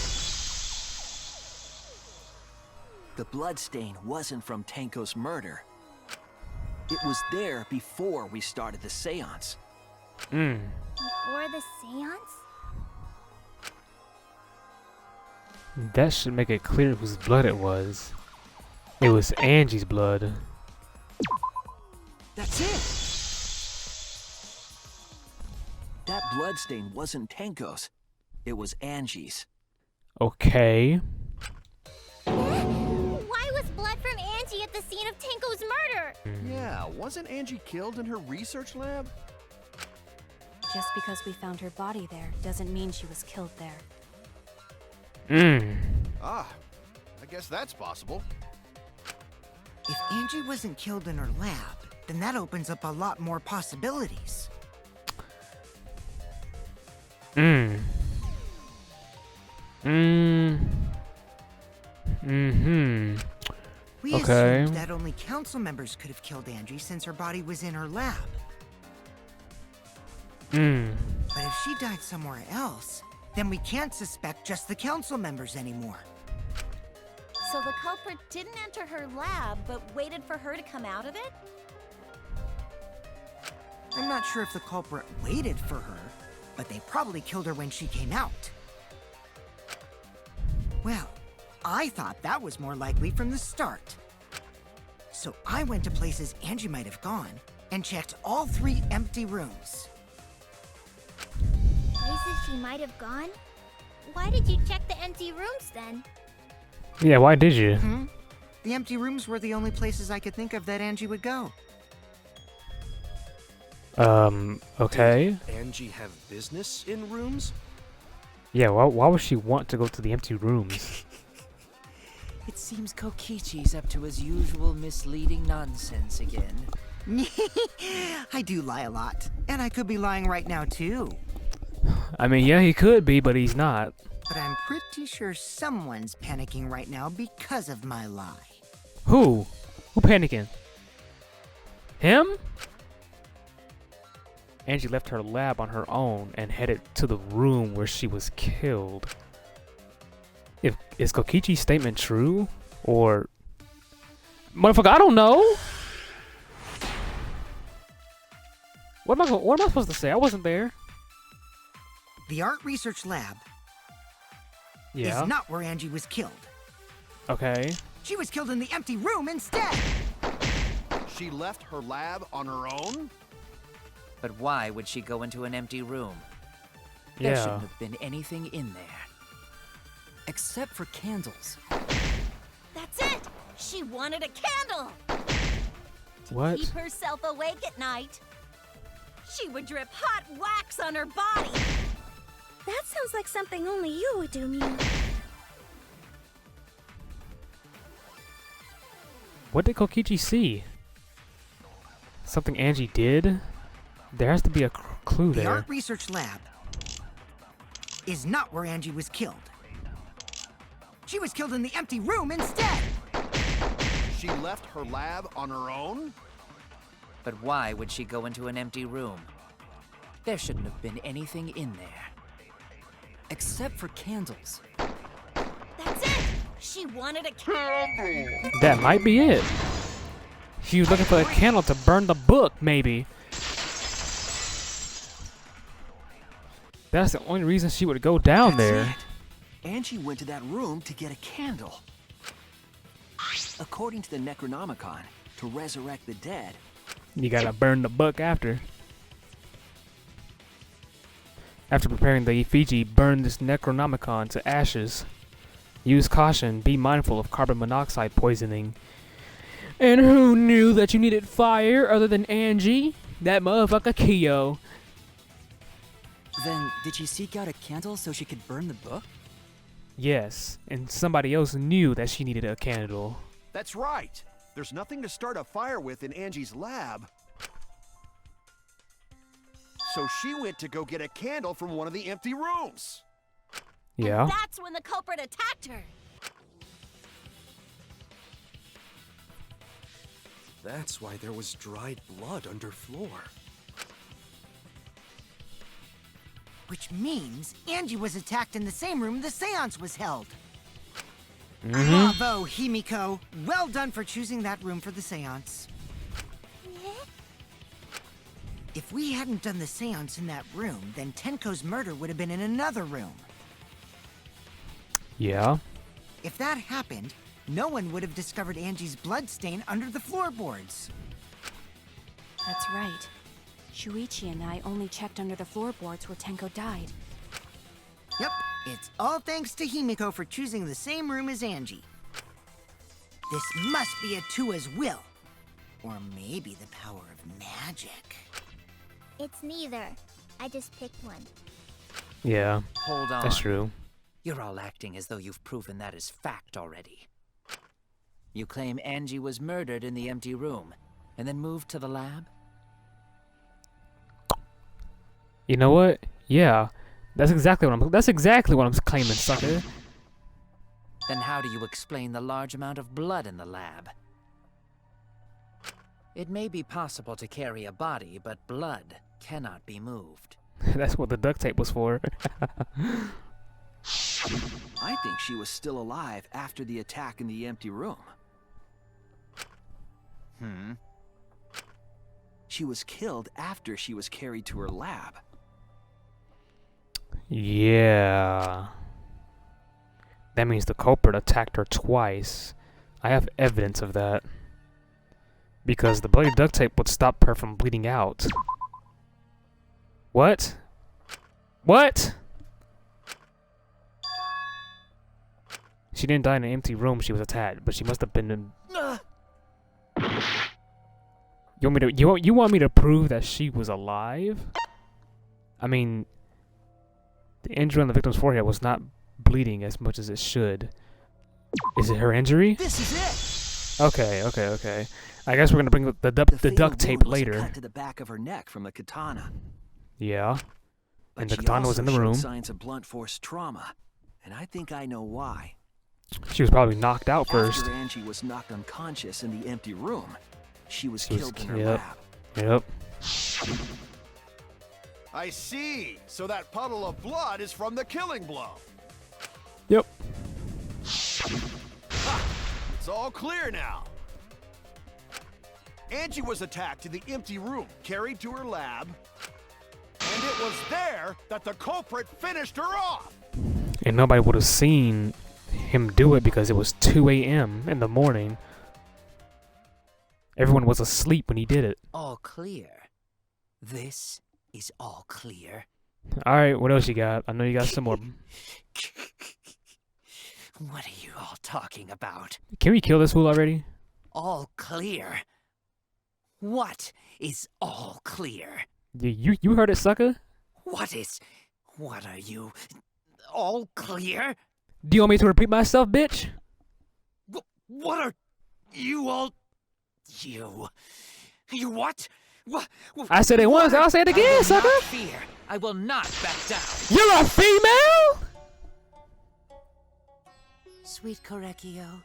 The bloodstain wasn't from Tenko's murder. It was there before we started the seance. Before the seance? That should make it clear whose blood it was. It was Angie's blood. That's it! That bloodstain wasn't Tenko's. It was Angie's. Okay. Why was blood from Angie at the scene of Tenko's murder? Yeah, wasn't Angie killed in her research lab? Just because we found her body there doesn't mean she was killed there. Ah, I guess that's possible. If Angie wasn't killed in her lab, then that opens up a lot more possibilities. We okay. assumed that only council members could have killed Angie since her body was in her lab. But if she died somewhere else, then we can't suspect just the council members anymore. So the culprit didn't enter her lab, but waited for her to come out of it? I'm not sure if the culprit waited for her, but they probably killed her when she came out. Well, I thought that was more likely from the start. So I went to places Angie might have gone and checked all 3 empty rooms. Places she might have gone? Why did you check the empty rooms then? Yeah, why did you? The empty rooms were the only places I could think of that Angie would go. Okay. Did Angie have business in rooms? Yeah, why would she want to go to the empty rooms? It seems Kokichi's up to his usual misleading nonsense again. I do lie a lot, and I could be lying right now too. I mean, yeah, he could be, but he's not. But I'm pretty sure someone's panicking right now because of my lie. Who? Who panicking? Him? Angie left her lab on her own and headed to the room where she was killed. Is Kokichi's statement true? Or... Motherfucker, I don't know! What am I supposed to say? I wasn't there. The art research lab Yeah. is not where Angie was killed. Okay. She was killed in the empty room instead! She left her lab on her own? But why would she go into an empty room? There Yeah. shouldn't have been anything in there. Except for candles. That's it! She wanted a candle! What? Keep herself awake at night. She would drip hot wax on her body. That sounds like something only you would do, Mew. What did Kokichi see? Something Angie did? There has to be a clue The there. art research lab is not where Angie was killed. She was killed in the empty room instead! She left her lab on her own? But why would she go into an empty room? There shouldn't have been anything in there. Except for candles. That's it! She wanted a candle! That might be it. She was looking for a candle to burn the book, maybe. That's the only reason she would go down there. Angie went to that room to get a candle. According to the Necronomicon, to resurrect the dead, You gotta burn the book after. After preparing the effigy, burn this Necronomicon to ashes. Use caution, be mindful of carbon monoxide poisoning. And who knew that you needed fire other than Angie? That motherfucker Kyo. Then, did she seek out a candle so she could burn the book? Yes, and somebody else knew that she needed a candle. That's right. There's nothing to start a fire with in Angie's lab. So she went to go get a candle from one of the empty rooms. Yeah. That's when the culprit attacked her. That's why there was dried blood underfloor. Which means Angie was attacked in the same room the seance was held. Bravo, Himiko. Well done for choosing that room for the seance. If we hadn't done the seance in that room, then Tenko's murder would have been in another room. Yeah. If that happened, no one would have discovered Angie's bloodstain under the floorboards. That's right. Shuichi and I only checked under the floorboards where Tenko died. Yep, it's all thanks to Himiko for choosing the same room as Angie. This must be Atua's will. Or maybe the power of magic. It's neither. I just picked one. Yeah. Hold on. That's true. You're all acting as though you've proven that as fact already. You claim Angie was murdered in the empty room, and then moved to the lab? You know what? Yeah. That's exactly what I'm claiming, sucker. Then how do you explain the large amount of blood in the lab? It may be possible to carry a body, but blood cannot be moved. That's what the duct tape was for. I think she was still alive after the attack in the empty room. She was killed after she was carried to her lab. Yeah. That means the culprit attacked her twice. I have evidence of that. Because the bloody duct tape would stop her from bleeding out. What? What? She didn't die in an empty room. She was attacked, but she must have been in... You want me to prove that she was alive? I mean, the injury on the victim's forehead was not bleeding as much as it should. Is it her injury? This is it. Okay. I guess we're gonna bring the duct tape wound was later. cut to the back of her neck from a katana. Yeah. But And the she katana was in the also showed room. signs of blunt force trauma, and I think I know why. She was probably knocked out first. After Angie was knocked unconscious in the empty room, she was She was killed in her yep. lab. Yep. I see. So that puddle of blood is from the killing blow. Yep. Ha! It's all clear now. Angie was attacked in the empty room, carried to her lab, and it was there that the culprit finished her off. And nobody would have seen him do it because it was 2 a.m. in the morning. Everyone was asleep when he did it. All clear. This is all clear. Alright, what else you got? I know you got some more. What are you all talking about? Can we kill this fool already? All clear. What is all clear? You heard it, sucker? What are you? All clear? Do you want me to repeat myself, bitch? What are you all? You what? What? I said it once, I'll say it again, sucker! Not fear. I will not back down. You're a female? Sweet Korekio,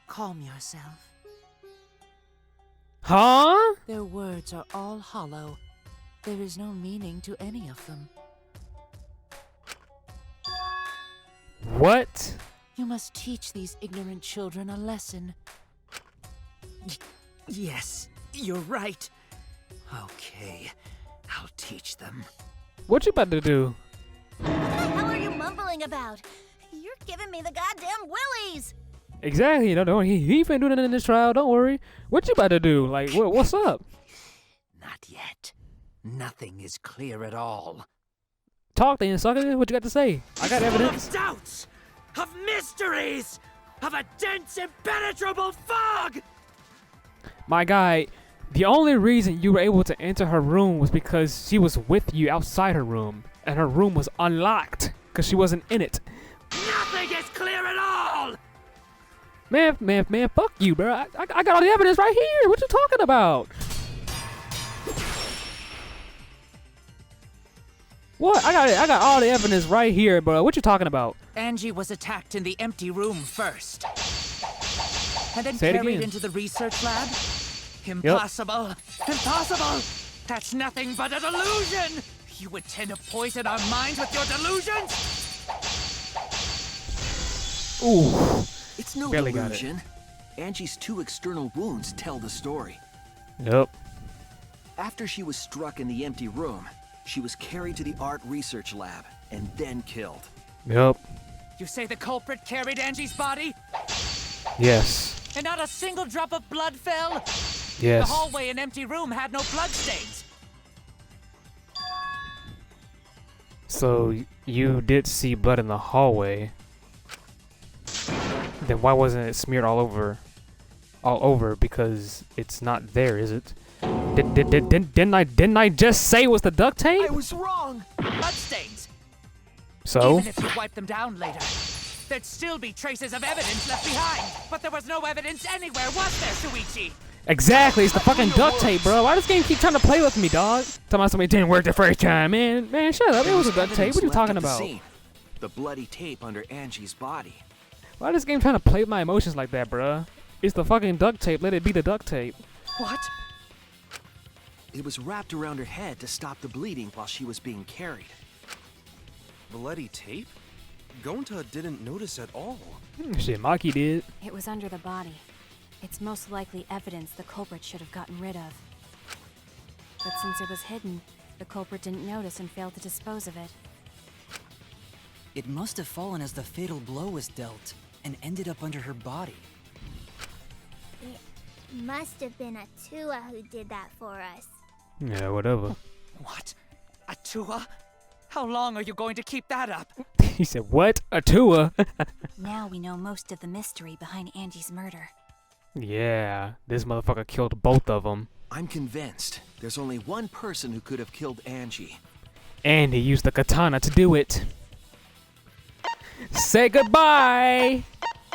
calm yourself. Huh? Their words are all hollow. There is no meaning to any of them. What? You must teach these ignorant children a lesson. Yes, you're right. Okay, I'll teach them. What you about to do? What the hell are you mumbling about? You're giving me the goddamn willies! Exactly. Don't he ain't finna do nothing in this trial. Don't worry. What you about to do? Like, what's up? Not yet. Nothing is clear at all. Talk then, sucker. What you got to say? I got evidence. Of doubts, of mysteries, of a dense, impenetrable fog. My guy, the only reason you were able to enter her room was because she was with you outside her room, and her room was unlocked because she wasn't in it. Nothing is clear at all. Man, fuck you, bro. I got all the evidence right here. What you talking about? What? I got all the evidence right here, bro. What you talking about? Angie was attacked in the empty room first, and then Say it carried again. into the research lab. Impossible! Impossible! That's nothing but a delusion! You intend to poison our minds with your delusions? Ooh. It's no Barely got it. delusion. Angie's 2 external wounds tell the story. Yep. After she was struck in the empty room, she was carried to the art research lab and then killed. Yep. You say the culprit carried Angie's body? Yes. And not a single drop of blood fell? Yes. The hallway and empty room had no bloodstains. So you did see blood in the hallway. Then why wasn't it smeared all over? All over because it's not there, is it? Didn't I just say it was the duct tape? I was wrong. Bloodstains. So? Even if you wipe them down later, there'd still be traces of evidence left behind. But there was no evidence anywhere, was there, Shuichi? Exactly, it's the fucking duct tape, bro. Why does this game keep trying to play with me, dog? Talking about somebody didn't work the first time, man. Man, shut up. It was a duct tape. What are you talking about? The bloody tape under Angie's body. Why is this game trying to play with my emotions like that, bruh? It's the fucking duct tape. Let it be the duct tape. What? It was wrapped around her head to stop the bleeding while she was being carried. Bloody tape? Gonta didn't notice at all. Shit, Maki did. It was under the body. It's most likely evidence the culprit should have gotten rid of. But since it was hidden, the culprit didn't notice and failed to dispose of it. It must have fallen as the fatal blow was dealt and ended up under her body. It must have been Atua who did that for us. Yeah, whatever. What? Atua? How long are you going to keep that up? He said, what? Atua? Now we know most of the mystery behind Angie's murder. Yeah, this motherfucker killed both of them. I'm convinced there's only one person who could have killed Angie. And he used the katana to do it. Say goodbye!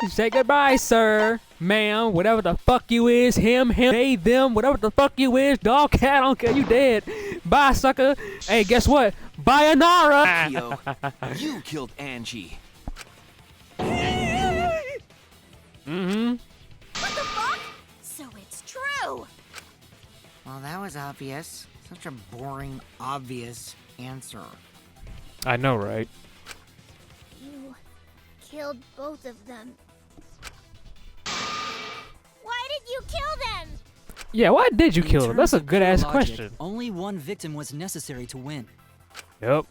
Say goodbye, sir, ma'am, whatever the fuck you is, him, they, them, whatever the fuck you is, dog, cat, I don't care, you dead. Bye, sucker. Hey, guess what? Bye, Anara! Kyo, you killed Angie. What the fuck? So it's true! Well, that was obvious. Such a boring, obvious answer. I know, right? You killed both of them. Why did you kill them? Yeah, why did you In kill him? That's a terms of good ass pure logic, question. Only one victim was necessary to win. Yep.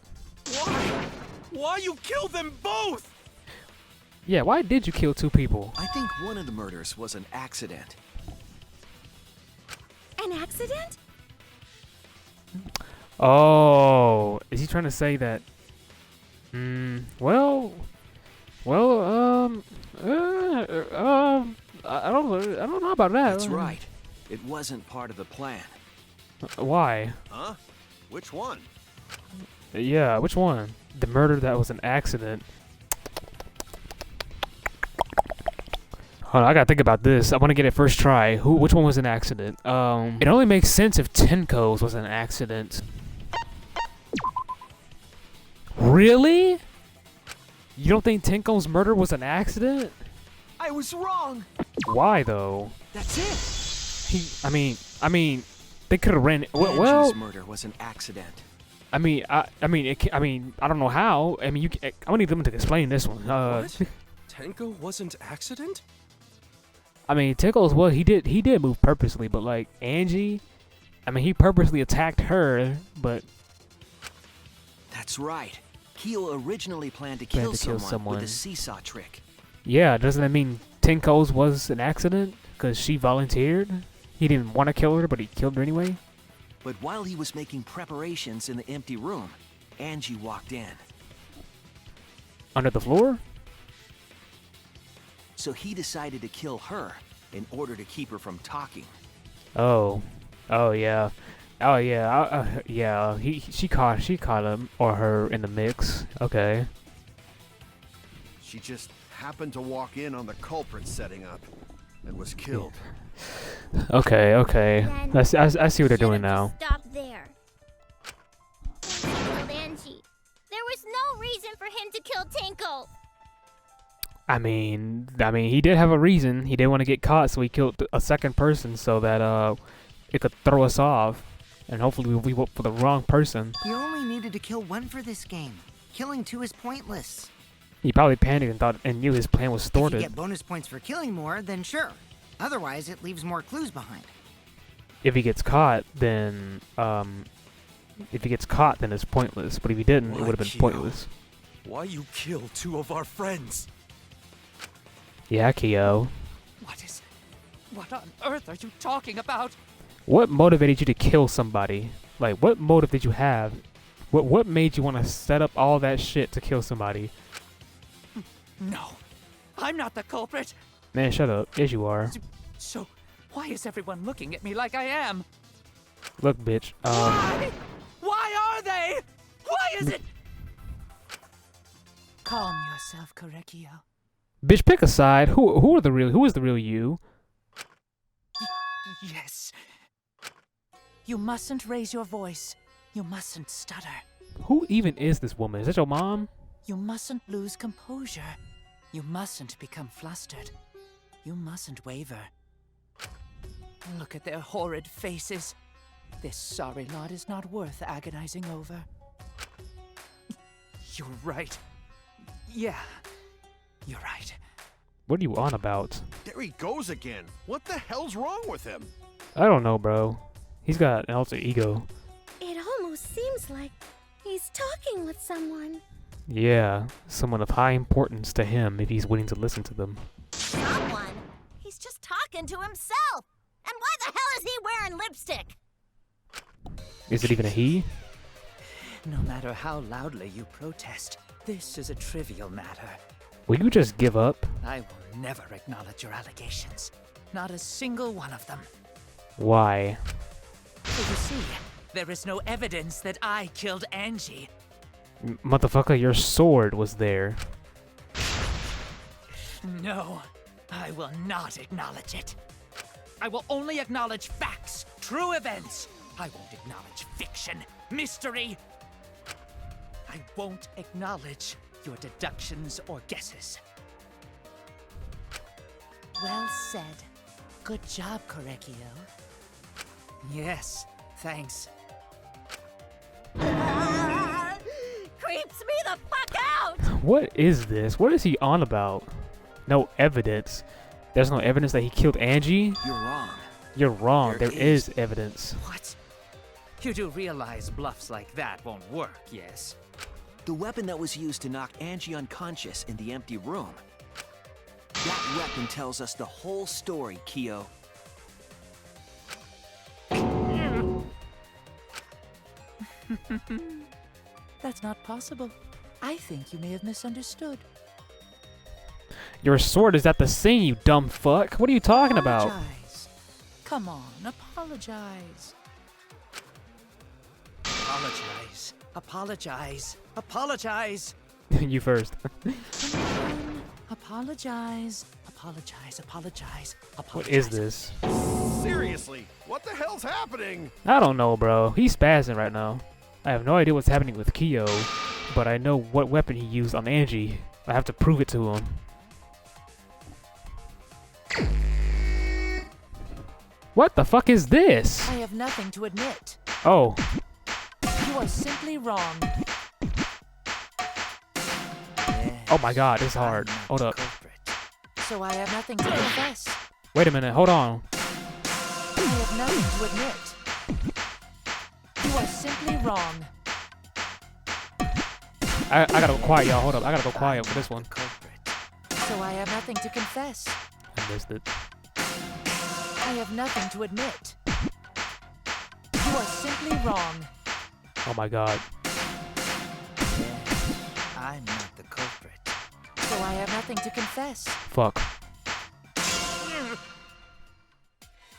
Why? Why you killed them both? Yeah, why did you kill two people? I think one of the murders was an accident. An accident? Oh, is he trying to say that? Well, I don't know about that. That's right. It wasn't part of the plan. Why? Huh? Which one? Yeah, which one? The murder that was an accident. Hold on, I gotta think about this. I want to get it first try. Which one was an accident? It only makes sense if Tenko's was an accident. Really? You don't think Tenko's murder was an accident? I was wrong. Why though? That's it. I mean, they could have ran. Well, Angie's murder was an accident. I mean, I don't know how. I mean, I don't need them to explain this one. What? Tenko wasn't accident? I mean, Tickles, well, he did move purposely, but like Angie, I mean, he purposely attacked her, but That's right. Kyo originally planned to kill someone with a seesaw trick. yeah, doesn't that mean Tenko's was an accident? Because she volunteered? He didn't want to kill her, but he killed her anyway? But while he was making preparations in the empty room, Angie walked in. Under the floor? So he decided to kill her in order to keep her from talking. Oh yeah. Yeah. She caught him or her in the mix. Okay. She just happened to walk in on the culprit setting up and was killed. Okay. Then I see what they're doing should've now. just stopped there. He killed Angie. There was no reason for him to kill Tenko. I mean, he did have a reason. He didn't want to get caught, so he killed a second person so that it could throw us off, and hopefully we vote for the wrong person. You only needed to kill one for this game. Killing two is pointless. He probably panicked and knew his plan was If you thwarted. get bonus points for killing more, then sure. Otherwise, it leaves more clues behind. If he gets caught, then it's pointless. But if he didn't, it Why, would have been Kyo? pointless. Why you kill two of our friends? Yeah, Kyo. What on earth are you talking about? What motivated you to kill somebody? Like, what motive did you have? What made you want to set up all that shit to kill somebody? No, I'm not the culprit. Man, shut up. Yes, you are. So, why is everyone looking at me like I am? Look, bitch. Why? Why are they? Why is it? Calm yourself, Korekio. Bitch, pick a side. Who is the real you? Yes. You mustn't raise your voice. You mustn't stutter. Who even is this woman? Is that your mom? You mustn't lose composure. You mustn't become flustered. You mustn't waver. Look at their horrid faces. This sorry lot is not worth agonizing over. You're right. Yeah, you're right. What are you on about? There he goes again. What the hell's wrong with him? I don't know, bro. He's got an alter ego. It almost seems like he's talking with someone. Yeah, someone of high importance to him if he's willing to listen to them. Someone? He's just talking to himself. And why the hell is he wearing lipstick? Is it even a he? No matter how loudly you protest, this is a trivial matter. Will you just give up? I will never acknowledge your allegations. Not a single one of them. Why? So you see, there is no evidence that I killed Angie. Motherfucker, your sword was there. No, I will not acknowledge it. I will only acknowledge facts, true events. I won't acknowledge fiction, mystery. I won't acknowledge your deductions or guesses. Well said. Good job, Korekio. Yes, thanks. Creeps me the fuck out! What is this? What is he on about? No evidence. There's no evidence that he killed Angie? You're wrong. You're wrong. There There is evidence. What? You do realize bluffs like that won't work, yes? The weapon that was used to knock Angie unconscious in the empty room. That weapon tells us the whole story, Kyo. That's not possible. I think you may have misunderstood. Your sword is at the scene, you dumb fuck. What are you talking about? Apologize. Come on, apologize. Apologize. Apologize. Apologize. You first. Come on. Apologize. Apologize. Apologize. Apologize. What is this? Seriously, what the hell's happening? I don't know, bro. He's spazzing right now. I have no idea what's happening with Kyo, but I know what weapon he used on Angie. I have to prove it to him. What the fuck is this? I have nothing to admit. Oh. You are simply wrong. Oh my god, this is hard. Hold up. So I have nothing to confess. Wait a minute, hold on. I have nothing to admit. You are simply wrong. I gotta go quiet, y'all. Hold up. I gotta go quiet for this one. So I have nothing to confess. I missed it. I have nothing to admit. You are simply wrong. Oh my god. I'm not the culprit. So I have nothing to confess. Fuck.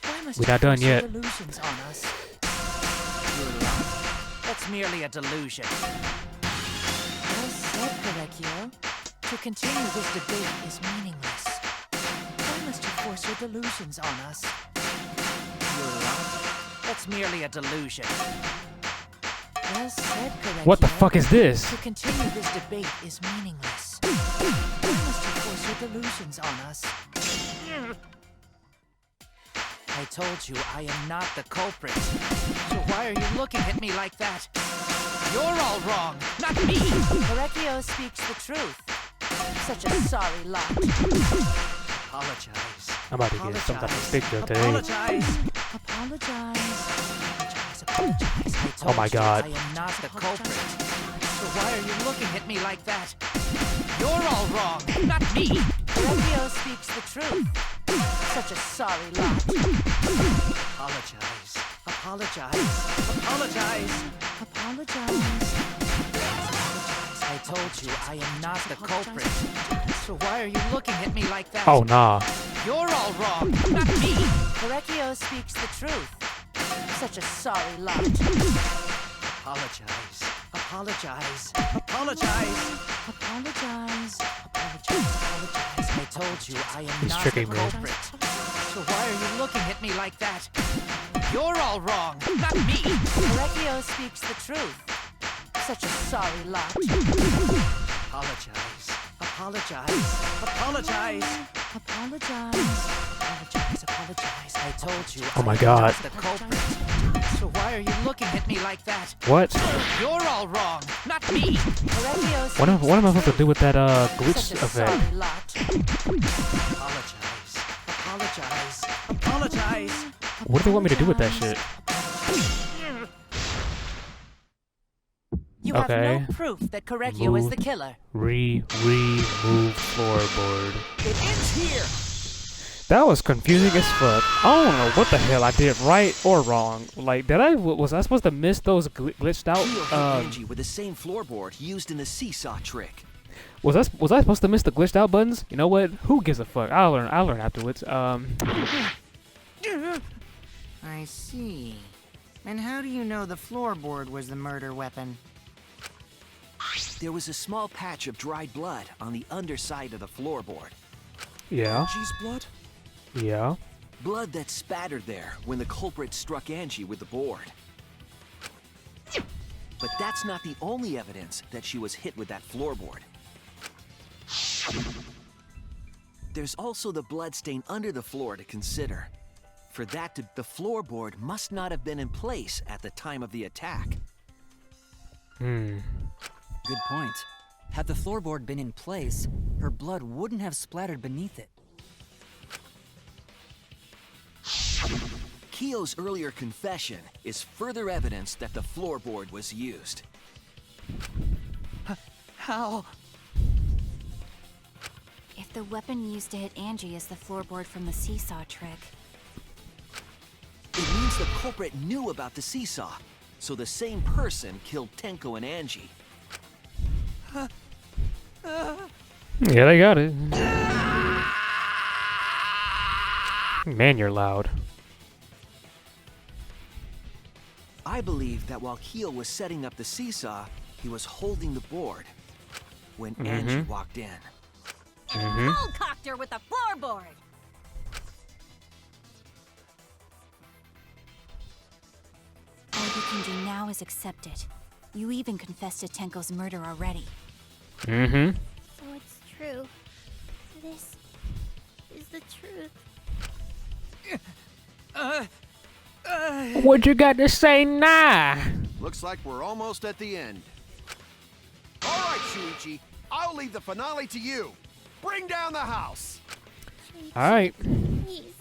Why must We're you not done force your yet. delusions on us? You're lying. That's merely a delusion. Well said, Correcchio. To continue this debate is meaningless. Why must you force your delusions on us? You're lying. That's merely a delusion. Well said, Correcchio. What the fuck is this? To continue this debate is meaningless. Why must you force your delusions on us? I told you I am not the culprit. So why are you looking at me like that? You're all wrong, not me! Correcchio speaks the truth. Such a sorry lot. Apologize. I'm about to get some type of stick joke today. Apologize. Apologize. Apologize. I told Oh my god. you I am not the culprit. So why are you looking at me like that? You're all wrong, not me! Correcchio speaks the truth. Such a sorry lot. Apologize. Apologize. Apologize. Apologize. I told you I am not the culprit. So why are you looking at me like that? Oh nah. You're all wrong, not me! Correcchio speaks the truth. Such a sorry lot. Apologize. Apologize. Apologize. Apologize. Apologize. Apologize. I told you I am He's not tricking the me. culprit. So why are you looking at me like that? You're all wrong, not me! Correcchio speaks the truth. Such a sorry lot. Apologize. Apologize. Apologize. Apologize. Apologize. Apologize. I told you Oh my I am god. not the culprit. So why are you looking at me like that? What? You're all wrong, not me! Correcchio What am I supposed to do with that glitch Such a effect? sorry lot. Apologize. Apologize. Apologize. What do they want me to do with that shit? You have Okay. no proof that Correcchio is the Move. killer. Remove floorboard. It ends here. That was confusing as fuck. I don't know what the hell I did right or wrong. Like, was I supposed to miss those glitched out? Kyo hit Angie with the same floorboard used in the seesaw trick. Was I supposed to miss the glitched out buttons? You know what? Who gives a fuck? I'll learn afterwards. I see. And how do you know the floorboard was the murder weapon? There was a small patch of dried blood on the underside of the floorboard. Yeah. Angie's blood? Yeah. Blood that spattered there when the culprit struck Angie with the board. But that's not the only evidence that she was hit with that floorboard. There's also the blood stain under the floor to consider. For that to, the floorboard must not have been in place at the time of the attack. Good point. Had the floorboard been in place, her blood wouldn't have splattered beneath it. Kyo's earlier confession is further evidence that the floorboard was used. How? If the weapon used to hit Angie is the floorboard from the seesaw trick, It means the culprit knew about the seesaw, so the same person killed Tenko and Angie. Yeah, they got it. Man, you're loud. I believe that while Kyo was setting up the seesaw, he was holding the board when Angie walked in. And cold-cocked her with the floorboard. all you can do now is accept it. You even confessed to Tenko's murder already. So it's true. This is the truth. What you got to say now? Looks like we're almost at the end. All right, Shuichi, I'll leave the finale to you. Bring down the house. All right. Please,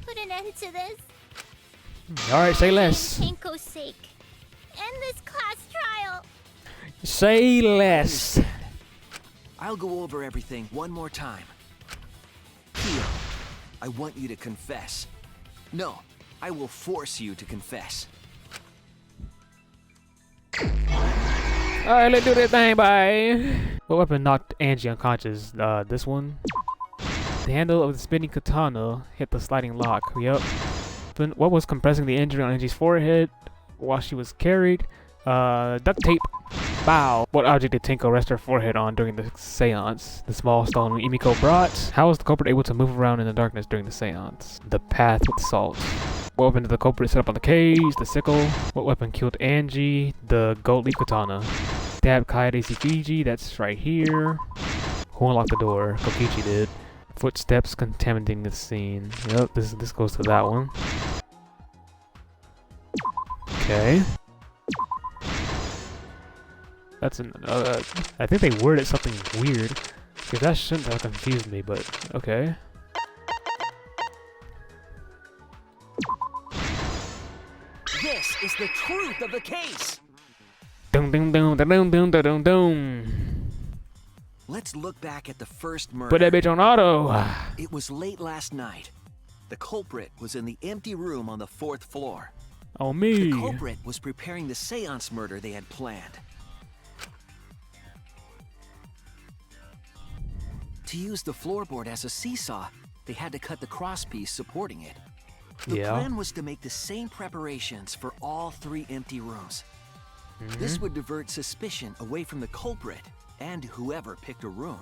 put an end to this. All right, say less. For Tenko's sake. End this class trial. Say less. I'll go over everything one more time. Kyo, I want you to confess. No, I will force you to confess. Alright, let's do this thing, bye. What weapon knocked Angie unconscious? This one. The handle of the spinning katana hit the sliding lock. Yup. Then what was compressing the injury on Angie's forehead while she was carried? Duct tape. Bow. What object did Tenko rest her forehead on during the seance? The small stone Emiko brought. How was the culprit able to move around in the darkness during the seance? The path with salt. What weapon did the culprit set up on the cage? The sickle. What weapon killed Angie? The gold leaf katana. Stab Kaede Fiji. That's right here. Who unlocked the door? Kokichi did. Footsteps contaminating the scene. Yep, this goes to that one. Okay. That's an. I think they worded something weird. Because that shouldn't have confused me, but okay. This is the truth of the case. Dum dum dum dum dum dum dum dum. Let's look back at the first murder. Put that bitch on auto. It was late last night. The culprit was in the empty room on the 4th floor. Oh, me. The culprit was preparing the seance murder they had planned. To use the floorboard as a seesaw, they had to cut the crosspiece supporting it. The plan was to make the same preparations for all 3 empty rooms. This would divert suspicion away from the culprit and whoever picked a room.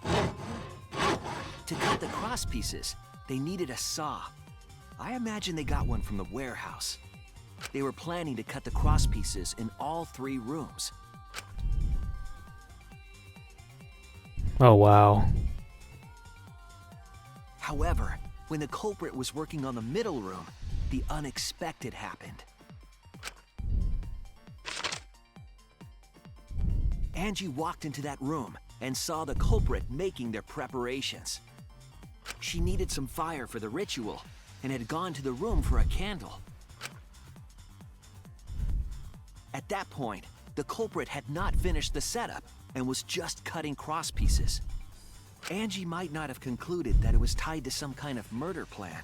To cut the crosspieces, they needed a saw. I imagine they got one from the warehouse. They were planning to cut the crosspieces in all 3 rooms. Oh, wow. However, when the culprit was working on the middle room, the unexpected happened. Angie walked into that room and saw the culprit making their preparations. She needed some fire for the ritual and had gone to the room for a candle. At that point, the culprit had not finished the setup and was just cutting crosspieces. Angie might not have concluded that it was tied to some kind of murder plan.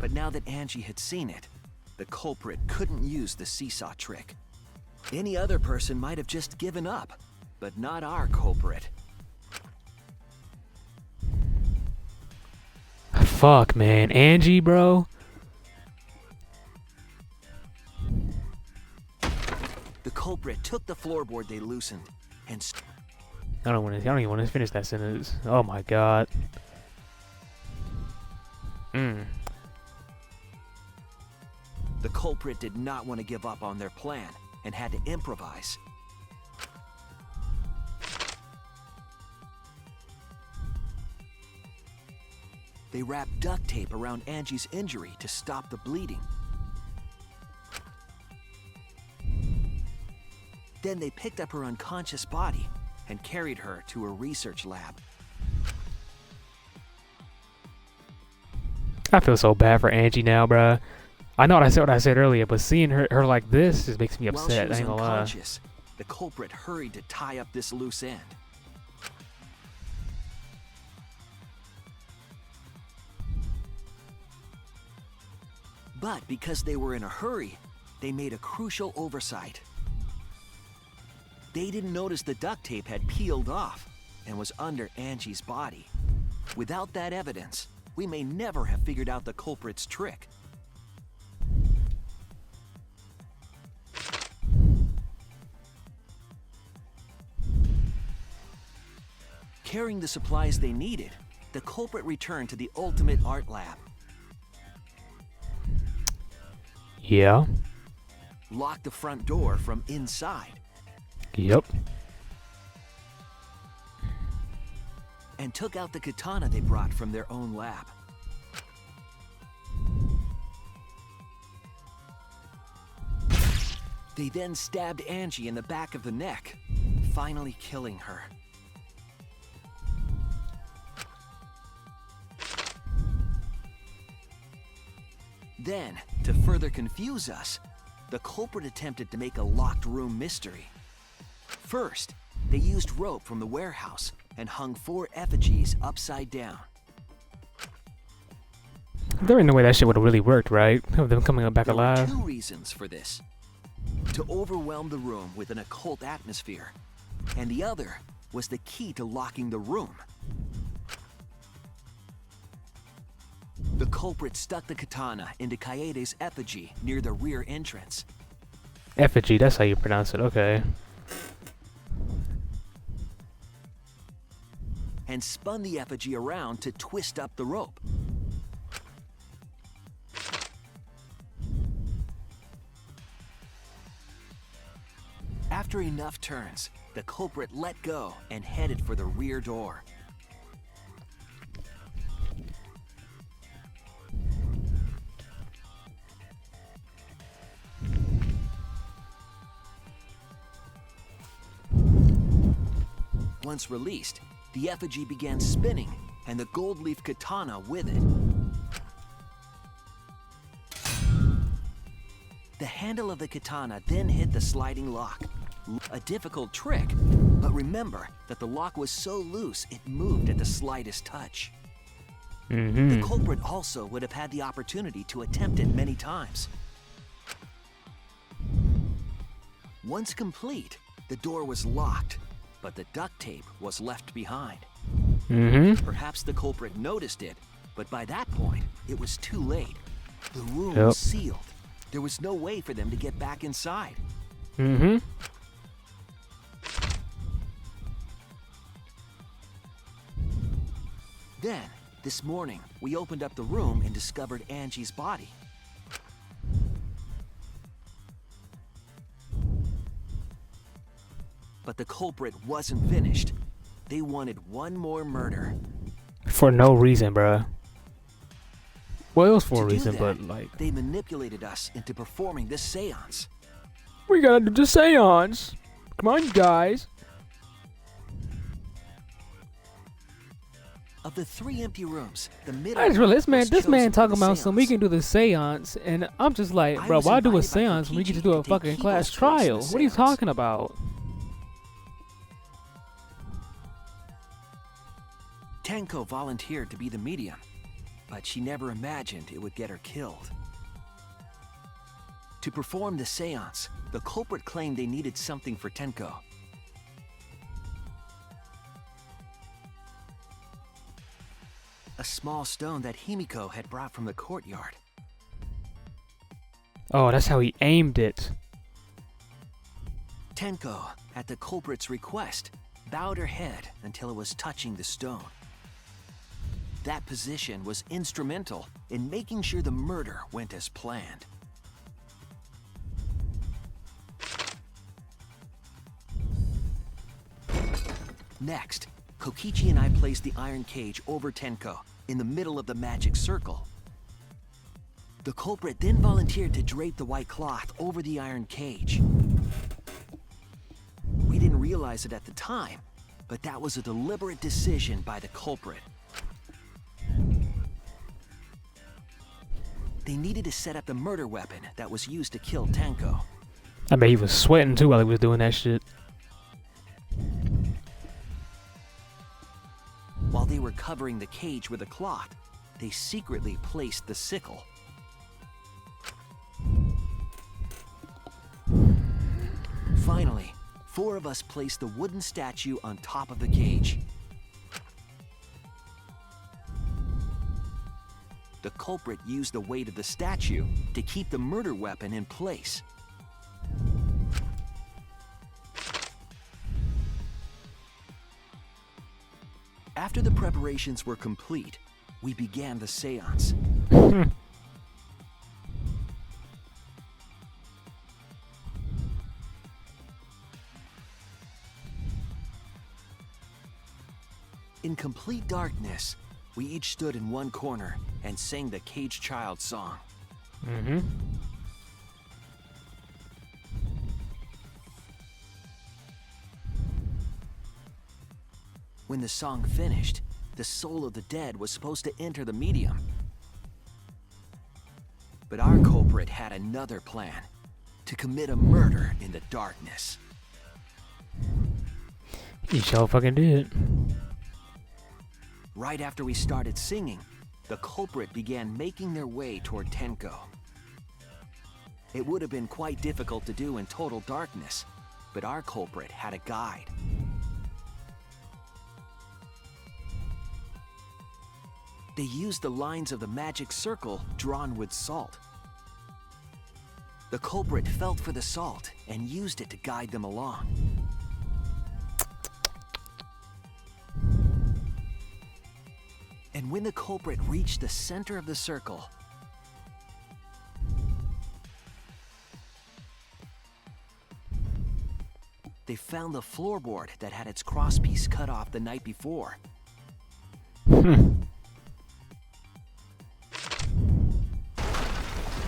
But now that Angie had seen it, the culprit couldn't use the seesaw trick. Any other person might have just given up, but not our culprit. Fuck, man. Angie, bro. The culprit took the floorboard they loosened and I don't even want to finish that sentence. Oh my god. The culprit did not want to give up on their plan and had to improvise. They wrapped duct tape around Angie's injury to stop the bleeding. Then they picked up her unconscious body and carried her to a research lab. I feel so bad for Angie now, bruh. I know what I said earlier, but seeing her like this just makes me While upset. she was I ain't gonna lie. unconscious, the culprit hurried to tie up this loose end. But because they were in a hurry, they made a crucial oversight. They didn't notice the duct tape had peeled off and was under Angie's body. Without that evidence, we may never have figured out the culprit's trick. Carrying the supplies they needed, the culprit returned to the ultimate art lab. Yeah. Locked the front door from inside. Yep. And took out the katana they brought from their own lab. They then stabbed Angie in the back of the neck, finally killing her. Then, to further confuse us, the culprit attempted to make a locked room mystery. First, they used rope from the warehouse and hung 4 effigies upside down. There ain't no way that shit would have really worked, right? Of them coming back There were alive. 2 reasons for this. To overwhelm the room with an occult atmosphere, and the other was the key to locking the room. The culprit stuck the katana into Kaede's effigy near the rear entrance. Effigy, that's how you pronounce it, okay. And spun the effigy around to twist up the rope. After enough turns, the culprit let go and headed for the rear door. Once released, the effigy began spinning, and the gold leaf katana with it. The handle of the katana then hit the sliding lock. A difficult trick, but remember that the lock was so loose it moved at the slightest touch. The culprit also would have had the opportunity to attempt it many times. Once complete, the door was locked, but the duct tape was left behind. Perhaps the culprit noticed it, but by that point, it was too late. The room was sealed. There was no way for them to get back inside. Then, this morning, we opened up the room and discovered Angie's body. But the culprit wasn't finished. They wanted one more murder. For no reason, bruh. Well, it was for a To do reason, that, but like... they manipulated us into performing this seance. We gotta do the seance. Come on, you guys. Of the 3 empty rooms, the middle I just realized was this man chosen for talking the about some we can do the seance, and I'm just like, I bro, was why do a invited by seance when we can just do a Kokichi to take fucking Kibo's class place in trial? the What are you seance. talking about? Tenko volunteered to be the medium, but she never imagined it would get her killed. To perform the seance, the culprit claimed they needed something for Tenko. A small stone that Himiko had brought from the courtyard. Oh, that's how he aimed it. Tenko, at the culprit's request, bowed her head until it was touching the stone. That position was instrumental in making sure the murder went as planned. Next, Kokichi and I placed the iron cage over Tenko in the middle of the magic circle. The culprit then volunteered to drape the white cloth over the iron cage. We didn't realize it at the time, but that was a deliberate decision by the culprit. They needed to set up the murder weapon that was used to kill Tenko. I bet he was sweating too while he was doing that shit. While they were covering the cage with a cloth, they secretly placed the sickle. Finally, 4 of us placed the wooden statue on top of the cage. The culprit used the weight of the statue to keep the murder weapon in place. After the preparations were complete, we began the seance. In complete darkness, we each stood in one corner and sang the Caged Child song. When the song finished, the soul of the dead was supposed to enter the medium. But our culprit had another plan: to commit a murder in the darkness. He sure fucking did. Right after we started singing, the culprit began making their way toward Tenko. It would have been quite difficult to do in total darkness, but our culprit had a guide. They used the lines of the magic circle drawn with salt. The culprit felt for the salt and used it to guide them along. And when the culprit reached the center of the circle, they found the floorboard that had its crosspiece cut off the night before.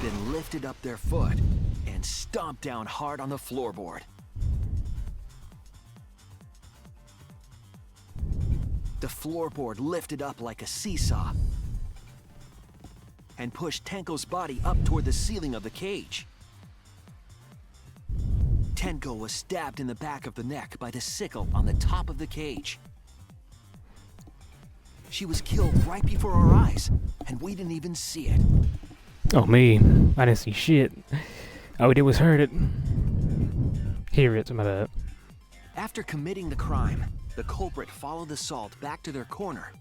Then lifted up their foot and stomped down hard on the floorboard. The floorboard lifted up like a seesaw and pushed Tenko's body up toward the ceiling of the cage. Tenko was stabbed in the back of the neck by the sickle on the top of the cage. She was killed right before our eyes, and we didn't even see it. Oh me, I didn't see shit. All we did was heard it. Hear it, my bad. After committing the crime, the culprit followed the salt back to their corner.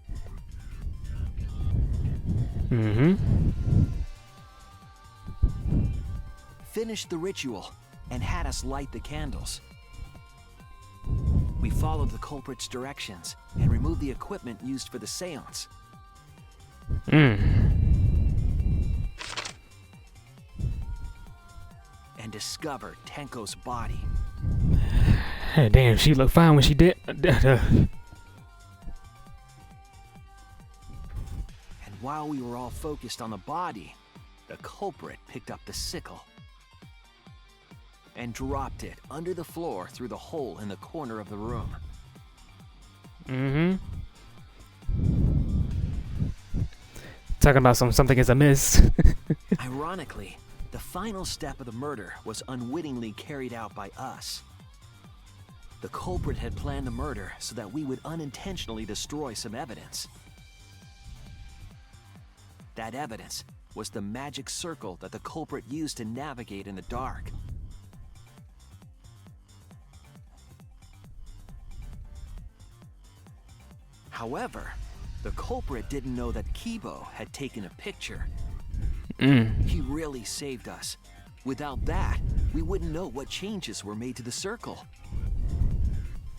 Finished the ritual and had us light the candles. We followed the culprit's directions and removed the equipment used for the seance. And discovered Tenko's body. Hey, damn, she looked fine when she did. And while we were all focused on the body, the culprit picked up the sickle and dropped it under the floor through the hole in the corner of the room. Talking about something is amiss. Ironically, the final step of the murder was unwittingly carried out by us. The culprit had planned the murder so that we would unintentionally destroy some evidence. That evidence was the magic circle that the culprit used to navigate in the dark. However, the culprit didn't know that Kibo had taken a picture. He really saved us. Without that, we wouldn't know what changes were made to the circle.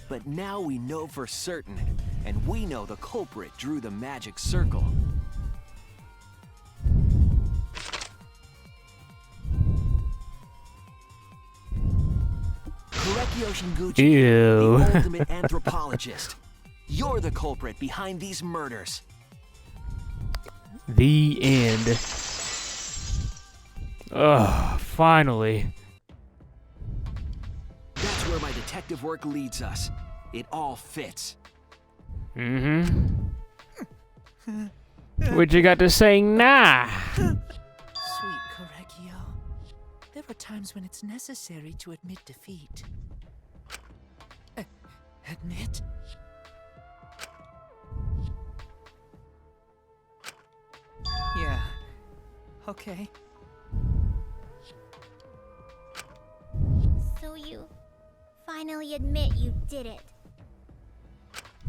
But now we know for certain, and we know the culprit drew the magic circle. Korekyo Shinguchi, Ew. the ultimate anthropologist. You're the culprit behind these murders. The end. Ugh, finally. That's where my detective work leads us. It all fits. Mm-hmm. What you got to say now? Sweet Correggio. There are times when it's necessary to admit defeat. Admit? Yeah. Okay. So you finally admit you did it.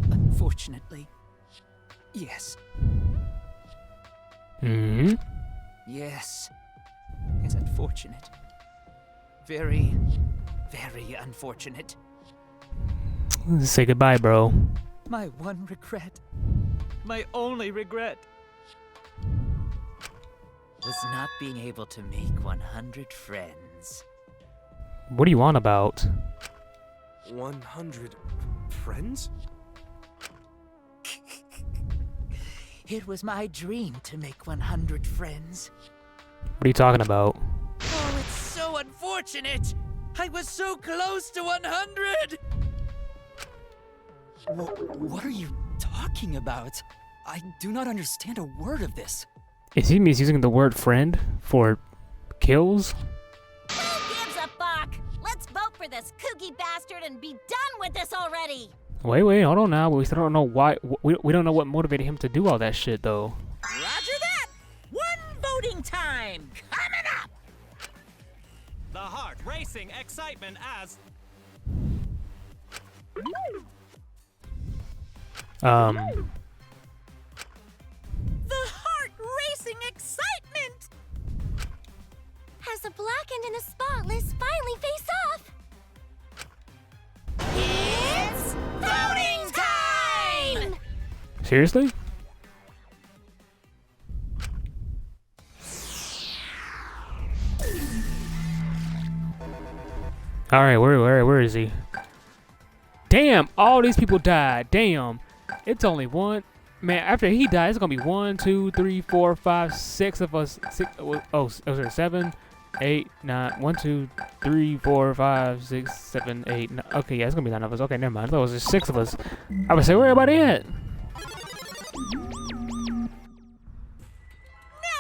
Unfortunately. Yes. Mm-hmm. Yes. It's unfortunate. Very, very unfortunate. Say goodbye, bro. My one regret. My only regret. Was not being able to make 100 friends. What are you on about? 100 friends? It was my dream to make 100 friends. What are you talking about? Oh, it's so unfortunate! I was so close to 100! What are you talking about? I do not understand a word of this. Is he misusing the word friend for kills? Who gives a fuck? Let's vote for this kooky bastard and be done with this already! Wait, hold on now. We still don't know why. We don't know what motivated him to do all that shit, though. Roger that! One voting time coming up! The heart racing excitement as... The heart racing excitement! As the blackened and the spotless finally face off! It's voting time! Seriously? All right, where is he? Damn, all these people died. Damn, it's only one. Man, after he dies, it's gonna be 1, 2, 3, 4, 5, 6 of us. Oh, was there 7, 8, 9? 1, 2, 3, 4, 5, 6, 7, 8. 9. Okay, yeah, it's gonna be 9 of us. Okay, never mind. I thought it was just 6 of us. I would say, where everybody at? Now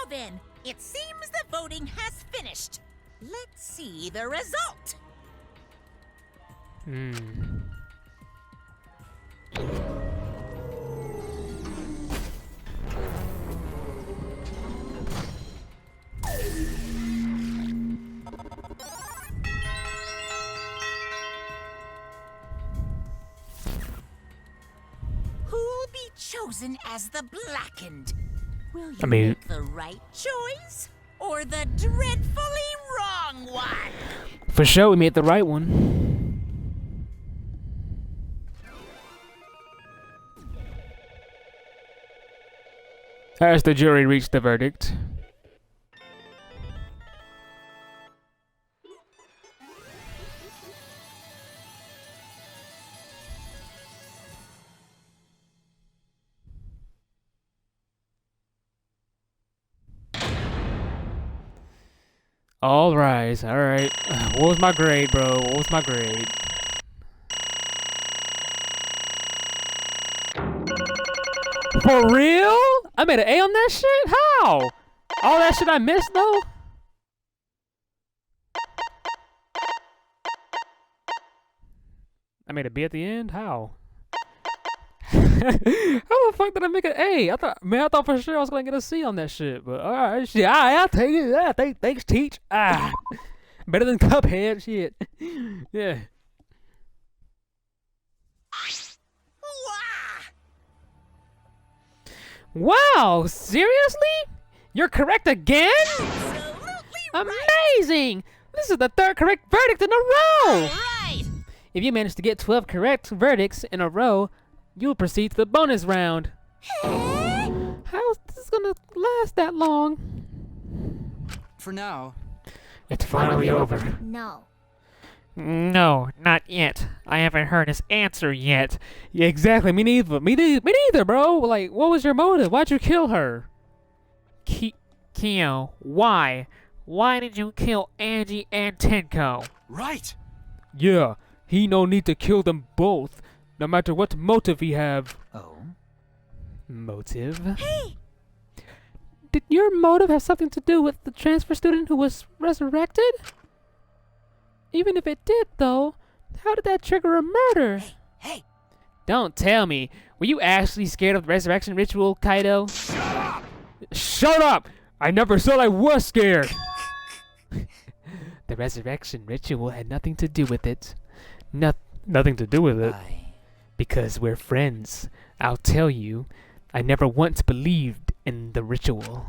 then, it seems the voting has finished. Let's see the result. Who'll be chosen as the blackened? Will you make the right choice or the dreadfully wrong one? For sure, we made the right one. As the jury reached the verdict. All rise. All right. What was my grade, bro? What was my grade? For real? I made an A on that shit? How? All that shit I missed, though? I made a B at the end? How? How the fuck did I make an A? I thought for sure I was gonna get a C on that shit. But alright, shit. I'll take it. Yeah, thanks, Teach. Better than Cuphead, shit. Yeah. Wow, seriously? You're correct again? Amazing! This is the 3rd correct verdict in a row! Right. If you manage to get 12 correct verdicts in a row, you'll proceed to the bonus round. How's this gonna last that long? For now. It's finally over. No. No, not yet. I haven't heard his answer yet. Yeah, exactly. Me neither. Me neither, bro. Like, what was your motive? Why'd you kill her? Kyo, why? Why did you kill Angie and Tenko? Right! Yeah, he no need to kill them both, no matter what motive he have. Oh? Motive? Hey! Did your motive have something to do with the transfer student who was resurrected? Even if it did, though, how did that trigger a murder? Hey! Don't tell me. Were you actually scared of the resurrection ritual, Kaido? Shut up! I never said I was scared! The resurrection ritual had nothing to do with it. Nothing to do with it. Because we're friends. I'll tell you, I never once believed in the ritual.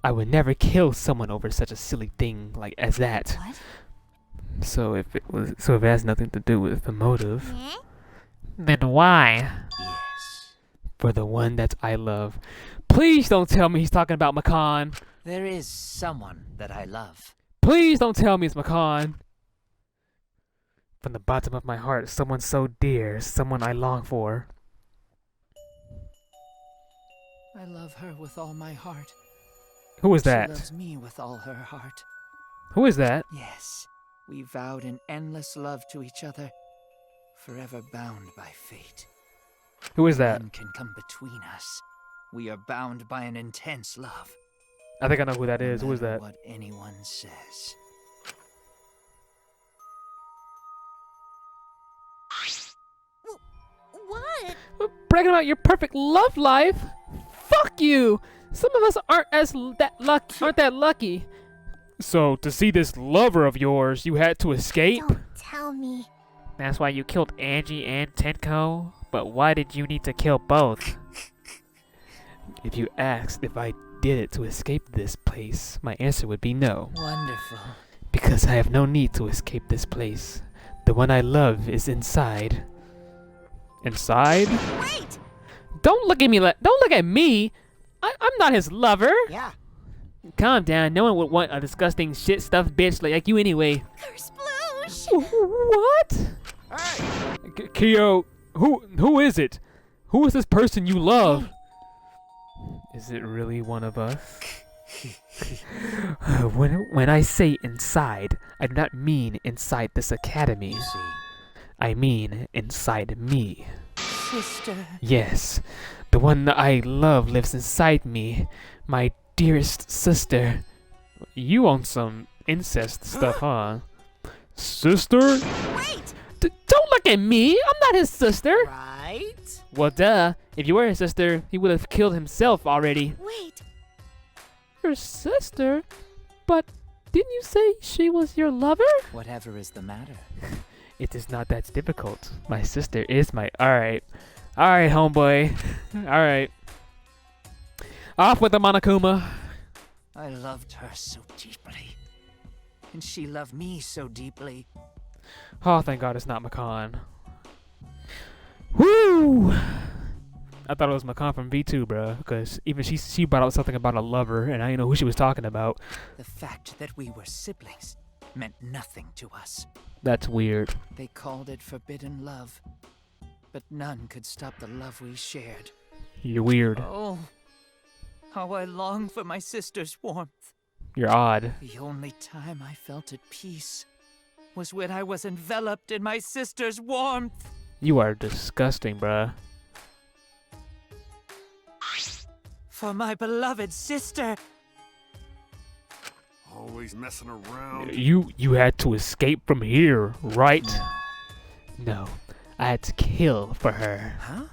I would never kill someone over such a silly thing as that. What? So if it has nothing to do with the motive, Then why? Yes. For the one that I love. Please don't tell me he's talking about Makan. There is someone that I love. Please don't tell me it's Makan. From the bottom of my heart, someone so dear, someone I long for. I love her with all my heart. who is She that? loves me with all her heart. Who is that? Yes, we vowed an endless love to each other, forever bound by fate. Who is that? None can come between us. We are bound by an intense love. I think I know who that is. No Who is matter that? What anyone says. What? Bragging about your perfect love life? Fuck you! Some of us aren't that lucky. So, to see this lover of yours, you had to escape? Don't tell me. That's why you killed Angie and Tenko? But why did you need to kill both? If you asked if I did it to escape this place, my answer would be no. Wonderful. Because I have no need to escape this place. The one I love is inside. Inside? Wait! Don't look at me don't look at me! I'm not his lover! Yeah. Calm down, no one would want a disgusting shit-stuffed bitch like you anyway. Curse Sploosh! What? Hey! Kyo, who is it? Who is this person you love? Is it really one of us? when I say inside, I do not mean inside this academy. You see, I mean inside me. sister. Yes, the one that I love lives inside me, my dearest sister. You on some incest stuff, huh? Sister? Wait! Don't look at me! I'm not his sister! Right? Well, duh. If you were his sister, he would have killed himself already. Wait! Your sister? But didn't you say she was your lover? Whatever is the matter? It is not that difficult. My sister is my... Alright, homeboy. Alright. Off with the Monokuma. I loved her so deeply. And she loved me so deeply. Oh, thank God it's not Makan. Woo! I thought it was Makan from V2, bruh. Because even she brought out something about a lover, and I didn't know who she was talking about. The fact that we were siblings meant nothing to us. That's weird. They called it forbidden love. But none could stop the love we shared. You're weird. Oh, how I long for my sister's warmth. You're odd. The only time I felt at peace was when I was enveloped in my sister's warmth. You are disgusting, bruh. For my beloved sister. Always messing around. You had to escape from here, right? No, I had to kill for her. Huh?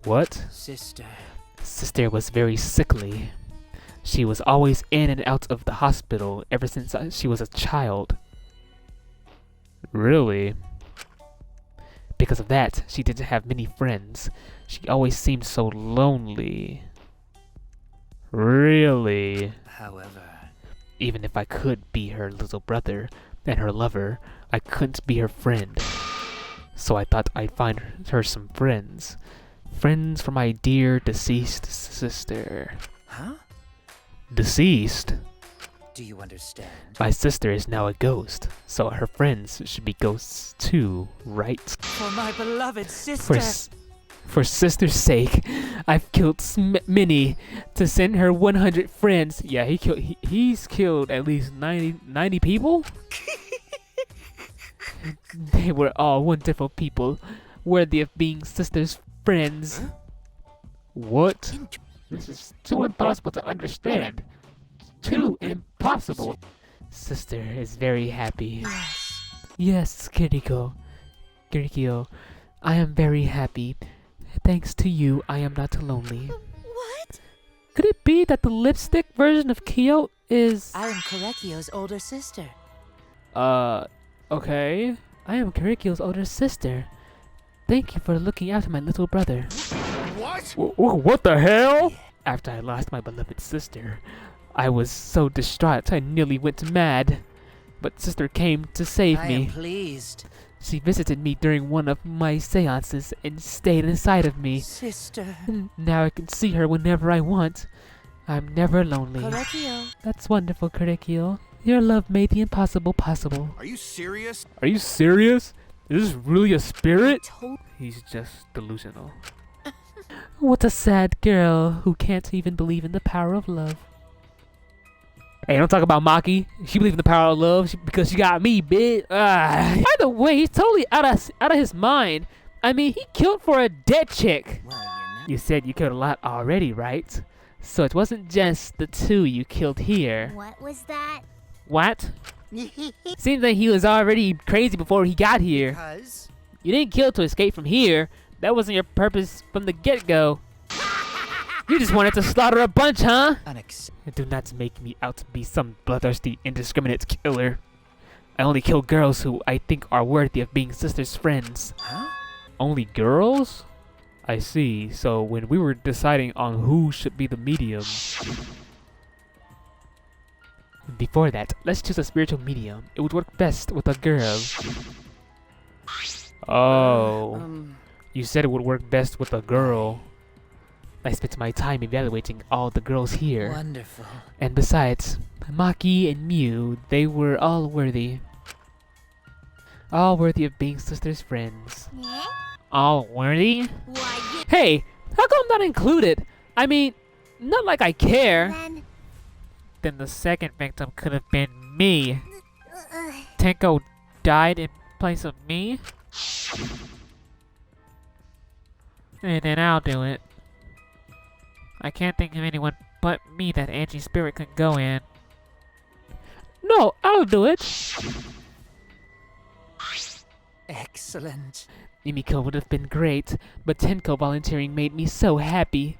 What? Sister. Sister was very sickly. She was always in and out of the hospital ever since she was a child. Really? Because of that, she didn't have many friends. She always seemed so lonely. Really? However, even if I could be her little brother and her lover, I couldn't be her friend. So I thought I'd find her some friends. Friends for my dear deceased sister. huh? Deceased? Do you understand? My sister is now a ghost, so her friends should be ghosts too, right? For my beloved For sister. For sister's sake, I've killed many to send her 100 friends. Yeah, he's killed at least 90 people? They were all wonderful people, worthy of being sister's friends. What? This is too impossible to understand. Too impossible. Sister is very happy. Yes, Kiriko. I am very happy. Thanks to you, I am not lonely. What? Could it be that the lipstick version of Kyo is... I am Korekio's older sister. Okay. I am Kiriko's older sister. Thank you for looking after my little brother. What? What the hell? After I lost my beloved sister, I was so distraught I nearly went mad. But sister came to save I me. am pleased. She visited me during one of my seances and stayed inside of me. Sister. Now I can see her whenever I want. I'm never lonely. Korekio. That's wonderful, Korekio. Your love made the impossible possible. Are you serious? Are you serious? Is this really a spirit? He's just delusional. What a sad girl who can't even believe in the power of love. Hey, don't talk about Maki. She believes in the power of love because she got me, bitch. By the way, he's totally out of his mind. I mean, he killed for a dead chick. Well, You said you killed a lot already, right? So it wasn't just the 2 you killed here. What was that? What? Seems like he was already crazy before he got here. Because You didn't kill to escape from here. That wasn't your purpose from the get-go. You just wanted to slaughter a bunch, huh? Do not make me out to be some bloodthirsty, indiscriminate killer. I only kill girls who I think are worthy of being sister's friends. Huh? Only girls? I see. So when we were deciding on who should be the medium... Before that, let's choose a spiritual medium. It would work best with a girl. Oh. You said it would work best with a girl. I spent my time evaluating all the girls here. Wonderful. And besides, Maki and Mew, they were all worthy. All worthy of being sister's friends. Eh? All worthy? Why, Hey, how come I'm not included? I mean, not like I care. Then the second victim could have been me. Tenko died in place of me? And then I'll do it. I can't think of anyone but me that Angie's spirit could go in. No, I'll do it! Excellent. Mimiko would have been great, but Tenko volunteering made me so happy.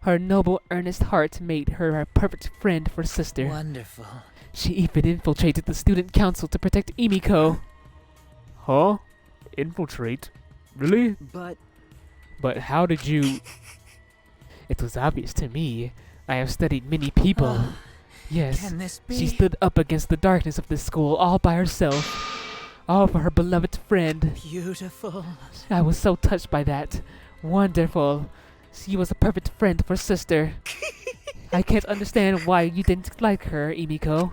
Her noble, earnest heart made her a perfect friend for sister. Wonderful. She even infiltrated the student council to protect Emiko. Huh? Infiltrate? Really? But how did you... It was obvious to me. I have studied many people. Yes, Can this be? she stood up against the darkness of this school all by herself. All for her beloved friend. Beautiful. I was so touched by that. Wonderful. She was a perfect friend for sister. I can't understand why you didn't like her, Emiko.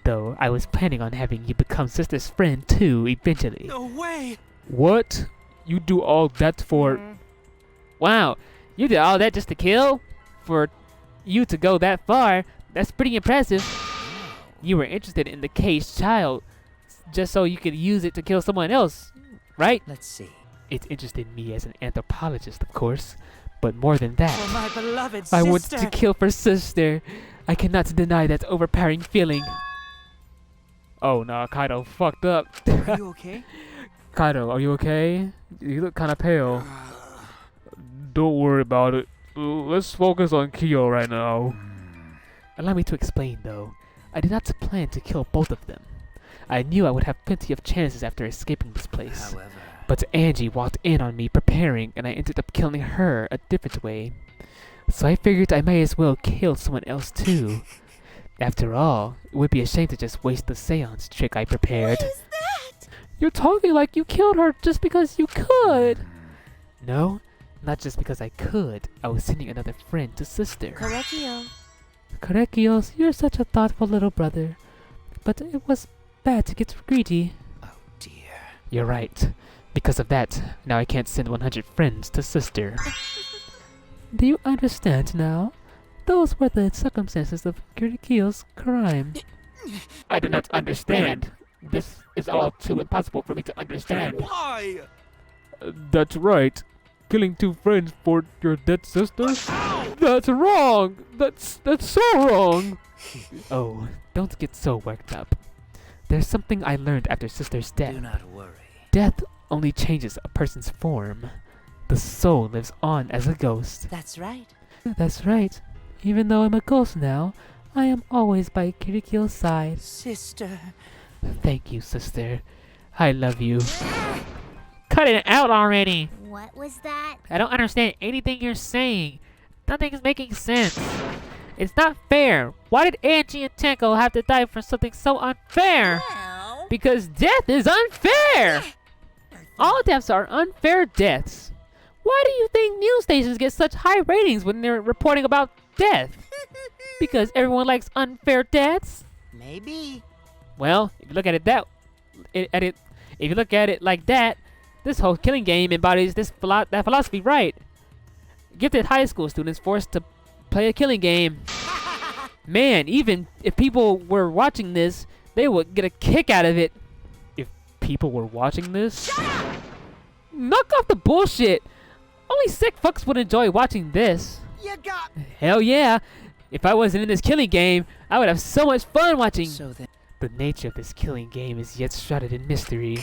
Though I was planning on having you become sister's friend too, eventually. No way! What? You do all that for... Wow, you did all that just to kill? For you to go that far, that's pretty impressive. You were interested in the caged child just so you could use it to kill someone else, right? Let's see. It interested me as an anthropologist, of course, but more than that, For my beloved sister. I wanted to kill for sister. I cannot deny that overpowering feeling. Oh no, Kaido fucked up. Are you okay? Kaido, are you okay? You look kind of pale. Don't worry about it. Let's focus on Kyo right now. Allow me to explain, though. I did not plan to kill both of them. I knew I would have plenty of chances after escaping this place. However, But Angie walked in on me preparing, and I ended up killing her a different way. So I figured I may as well kill someone else too. After all, it would be a shame to just waste the seance trick I prepared. What is that? You're talking like you killed her just because you could. No, not just because I could. I was sending another friend to sister. Korekio. Korekios, you're such a thoughtful little brother. But it was bad to get greedy. oh dear. You're right. Because of that, now I can't send 100 friends to sister. Do you understand now? Those were the circumstances of Kirikio's crime. I do not understand. This is all too impossible for me to understand. Why? That's right. Killing 2 friends for your dead sister? That's wrong! That's so wrong! Oh, don't get so worked up. There's something I learned after sister's death. Do not worry. Death only changes a person's form. The soul lives on as a ghost. That's right. That's right. Even though I'm a ghost now, I am always by Kirikio's side. Sister. Thank you, sister. I love you. Cut it out already. What was that? I don't understand anything you're saying. Nothing's making sense. It's not fair. Why did Angie and Tenko have to die for something so unfair? Well, Because death is unfair! All deaths are unfair deaths. Why do you think news stations get such high ratings when they're reporting about death? Because everyone likes unfair deaths? Maybe. Well, if you look at it like that, this whole killing game embodies that philosophy, right? Gifted high school students forced to play a killing game. Man, even if people were watching this, they would get a kick out of it. If people were watching this? Knock off the bullshit! Only sick fucks would enjoy watching this. You got. Hell yeah! If I wasn't in this killing game, I would have so much fun watching. So then, The nature of this killing game is yet shrouded in mystery.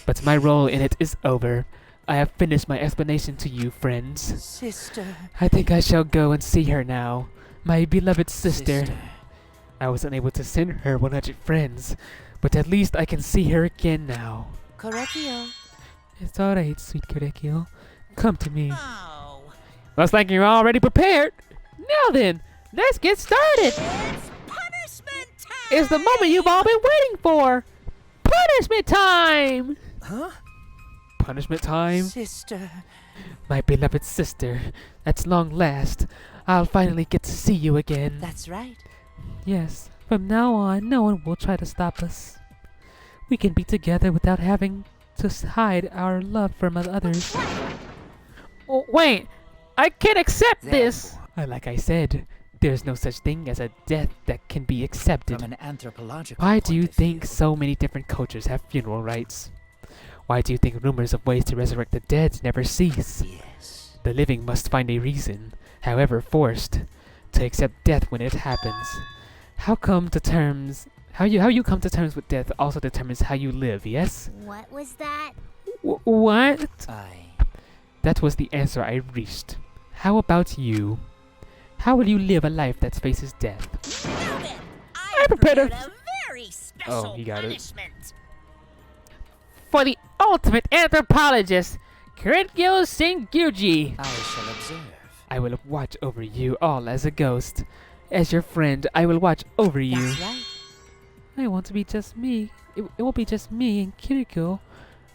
But my role in it is over. I have finished my explanation to you, friends. sister. I think I shall go and see her now. My beloved sister. I was unable to send her 100 friends, but at least I can see her again now. Correcchio. It's alright, sweet Kurekio. Come to me. oh, Looks like you're already prepared. Now then, let's get started. it's punishment time! It's the moment you've all been waiting for. Punishment time! Huh? Punishment time? Sister. My beloved sister. At long last, I'll finally get to see you again. That's right. Yes, from now on, no one will try to stop us. We can be together without having to hide our love from others. Oh, wait, I can't accept this. Like I said, there's no such thing as a death that can be accepted. From an anthropological Why do you point of think view. so many different cultures have funeral rites? Why do you think rumors of ways to resurrect the dead never cease? Yes. The living must find a reason, however forced, to accept death when it happens. How you come to terms with death also determines how you live, yes? What was that? What? That was the answer I reached. How about you? How will you live a life that faces death? Now then, I I prepared prepared a very special Oh, he got it. punishment. For the ultimate anthropologist, Kirikyo Sengyuji. I shall observe. I will watch over you all as a ghost. As your friend, I will watch over you. That's right. I want to be just me. It will be just me and Kiriko.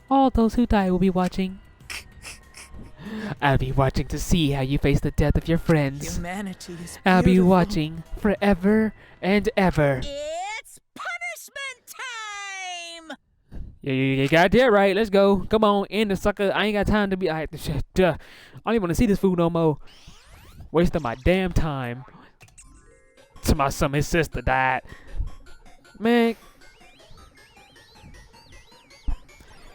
All those who die will be watching. I'll be watching to see how you face the death of your friends. Humanity is I'll be beautiful. watching forever and ever. It's punishment time! Yeah, you got that right. Let's go. Come on, end the sucker. I ain't got time to be. I don't even want to see this fool no more. Wasting my damn time. To my son, his sister died. Man.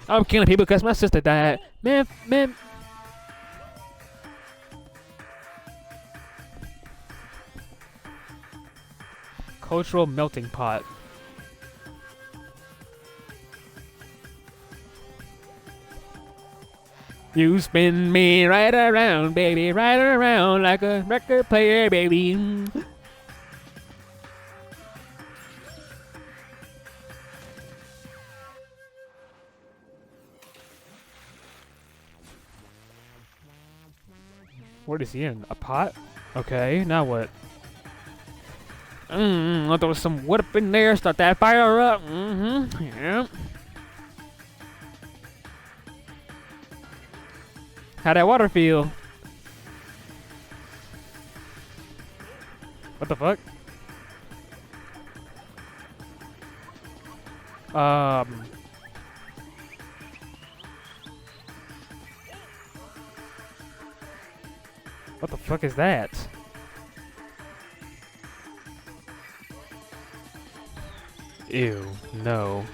I'm killing people because my sister died. Man. Cultural melting pot. You spin me right around, baby, right around like a record player, baby. What is he in? A pot? Okay, now what? I'll throw some wood up in there, start that fire up. Yeah. How'd that water feel? What the fuck? What the fuck is that? Ew, no.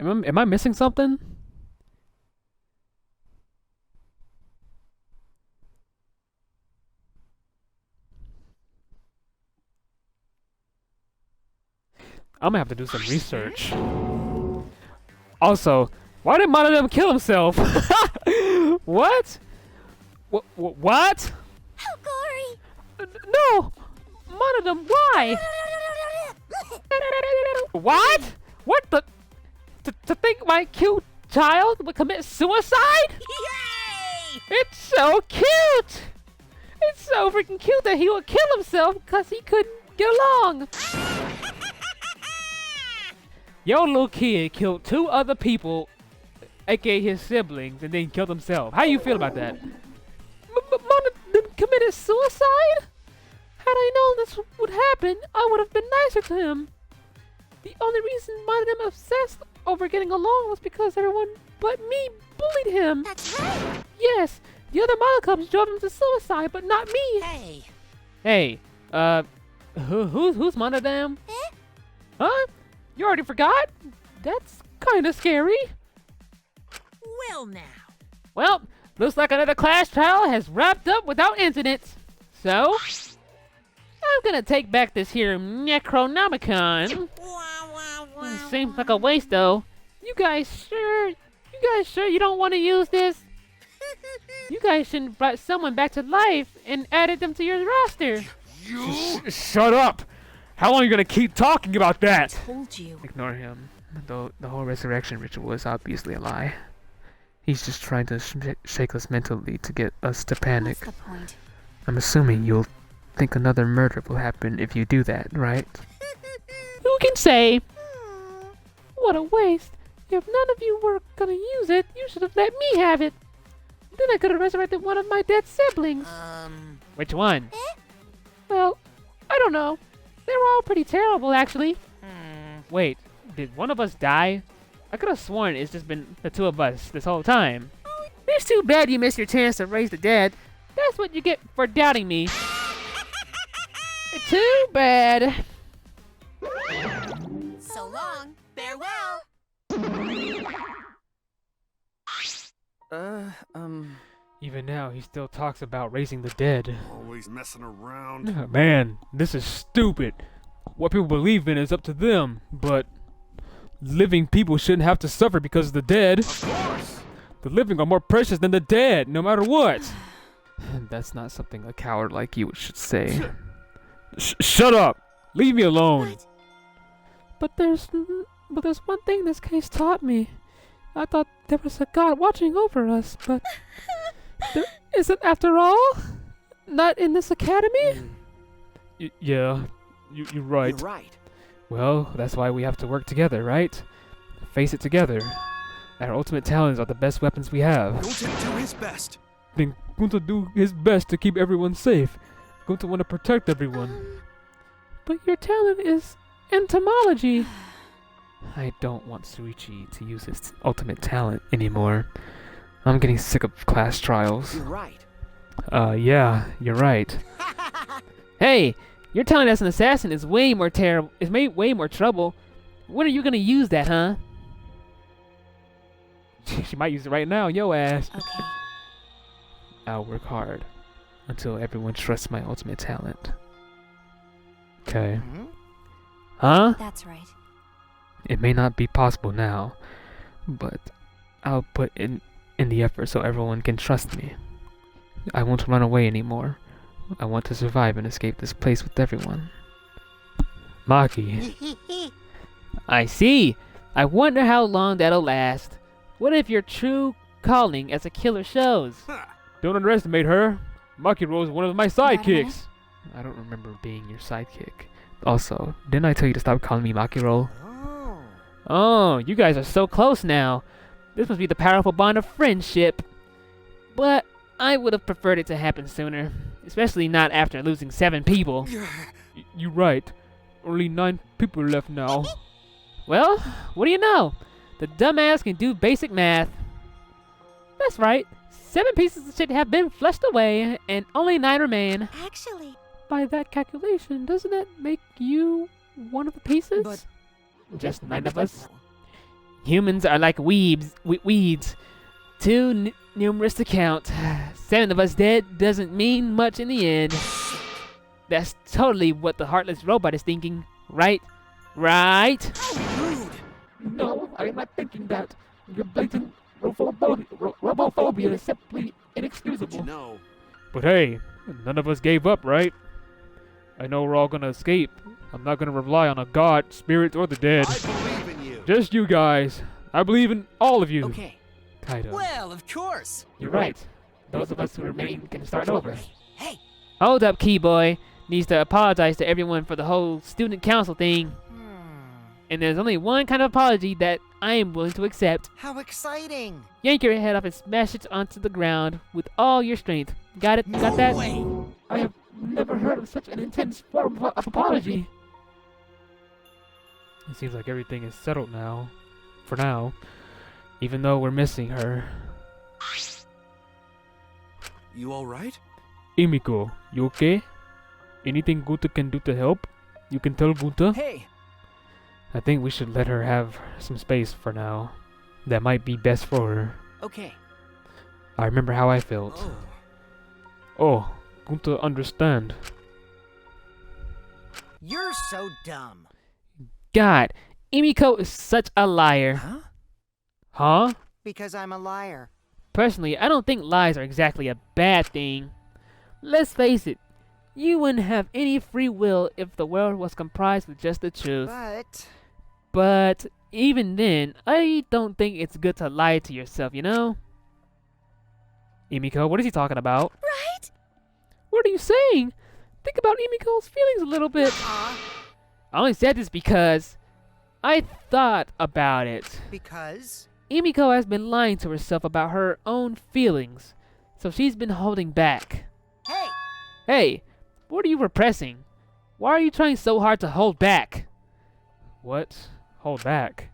Am I missing something? I'm gonna have to do some research. Also, why did one of them kill himself? What? What? How gory! No! One of them, why? What? What the? To think my cute child would commit suicide? Yay! It's so cute! It's so freaking cute that he would kill himself because he couldn't get along. Your little kid killed 2 other people, aka his siblings, and then killed himself. How you feel about that? But one of them committed suicide? Had I known this would happen, I would have been nicer to him. The only reason one of them obsessed over getting along was because everyone but me bullied him. That's right. Yes, the other model cubs drove him to suicide, but not me. Hey. Hey, who's one of them? Eh? Huh? You already forgot? That's kind of scary. Well now. Well, looks like another class trial has wrapped up without incidents. So, I'm gonna take back this here Necronomicon. Seems like a waste though. You guys sure you don't want to use this? You guys shouldn't have brought someone back to life and added them to your roster. Shut up! How long are you gonna keep talking about that? Told you. Ignore him. The whole resurrection ritual is obviously a lie. He's just trying to shake us mentally to get us to panic. What's the point? I'm assuming you'll think another murder will happen if you do that, right? Who can say? What a waste. If none of you were gonna use it, you should have let me have it. Then I could have resurrected one of my dead siblings. Which one? Well, I don't know. They were all pretty terrible, actually. Wait, did one of us die? I could have sworn it's just been the 2 of us this whole time. It's too bad you missed your chance to raise the dead. That's what you get for doubting me. Too bad. So long. Farewell. Even now, he still talks about raising the dead. Always messing around. Man, this is stupid. What people believe in is up to them, but living people shouldn't have to suffer because of the dead. Of course. The living are more precious than the dead, no matter what. That's not something a coward like you should say. Shut up! Leave me alone. But there's one thing this case taught me. I thought there was a God watching over us, but there isn't after all. Not in this academy. Yeah, you're right. You're right. Well, that's why we have to work together, right? Face it together. Our ultimate talents are the best weapons we have. Gunta do his best. Then Gunta do his best to keep everyone safe. Gunta want to protect everyone. But your talent is entomology. I don't want Suichi to use his ultimate talent anymore. I'm getting sick of class trials. You're right. Yeah, you're right. Hey, your talent as an assassin is way more terrible. It's made way more trouble. When are you gonna use that, huh? She might use it right now, yo ass. Okay. I'll work hard until everyone trusts my ultimate talent. Okay. Huh? That's right. It may not be possible now, but I'll put in the effort so everyone can trust me. I won't run away anymore. I want to survive and escape this place with everyone. Maki. I see. I wonder how long that'll last. What if your true calling as a killer shows? Don't underestimate her. Makiro is one of my sidekicks. I don't remember being your sidekick. Also, didn't I tell you to stop calling me Makiro? Oh, you guys are so close now. This must be the powerful bond of friendship. But I would have preferred it to happen sooner, especially not after losing 7 people. You're right. Only 9 people left now. Well, what do you know? The dumbass can do basic math. That's right. 7 pieces of shit have been flushed away, and only 9 remain. Actually, By that calculation, doesn't that make you one of the pieces? But Just 9 of us. Humans are like weeds. Too numerous to count. 7 of us dead doesn't mean much in the end. That's totally what the heartless robot is thinking, right? Right? No, I'm not thinking that. Your blatant robophobia is simply inexcusable. No. But hey, none of us gave up, right? I know we're all gonna escape. I'm not gonna rely on a god, spirit, or the dead. I believe in you. Just you guys. I believe in all of you. Okay. Kind of. well, of course. You're right. Those of us who remain can start over. Hey, Hold up, Keyboy. Needs to apologize to everyone for the whole student council thing. And there's only one kind of apology that I am willing to accept. How exciting! Yank your head off and smash it onto the ground with all your strength. Got it? Got that? I have never heard of such an intense form of apology. It seems like everything is settled now. For now. Even though we're missing her. You alright? Emiko, you okay? Anything Guta can do to help? You can tell Guta? Hey, I think we should let her have some space for now. That might be best for her. okay. I remember how I felt. Oh, Guta understand. You're so dumb. God, Emiko is such a liar. Huh? Huh? Because I'm a liar. Personally, I don't think lies are exactly a bad thing. Let's face it, you wouldn't have any free will if the world was comprised with just the truth. But even then, I don't think it's good to lie to yourself, you know? Emiko, what is he talking about? right? What are you saying? Think about Emiko's feelings a little bit. I only said this because I thought about it. Because? Emiko has been lying to herself about her own feelings, so she's been holding back. Hey! Hey, what are you repressing? Why are you trying so hard to hold back? What? Hold back.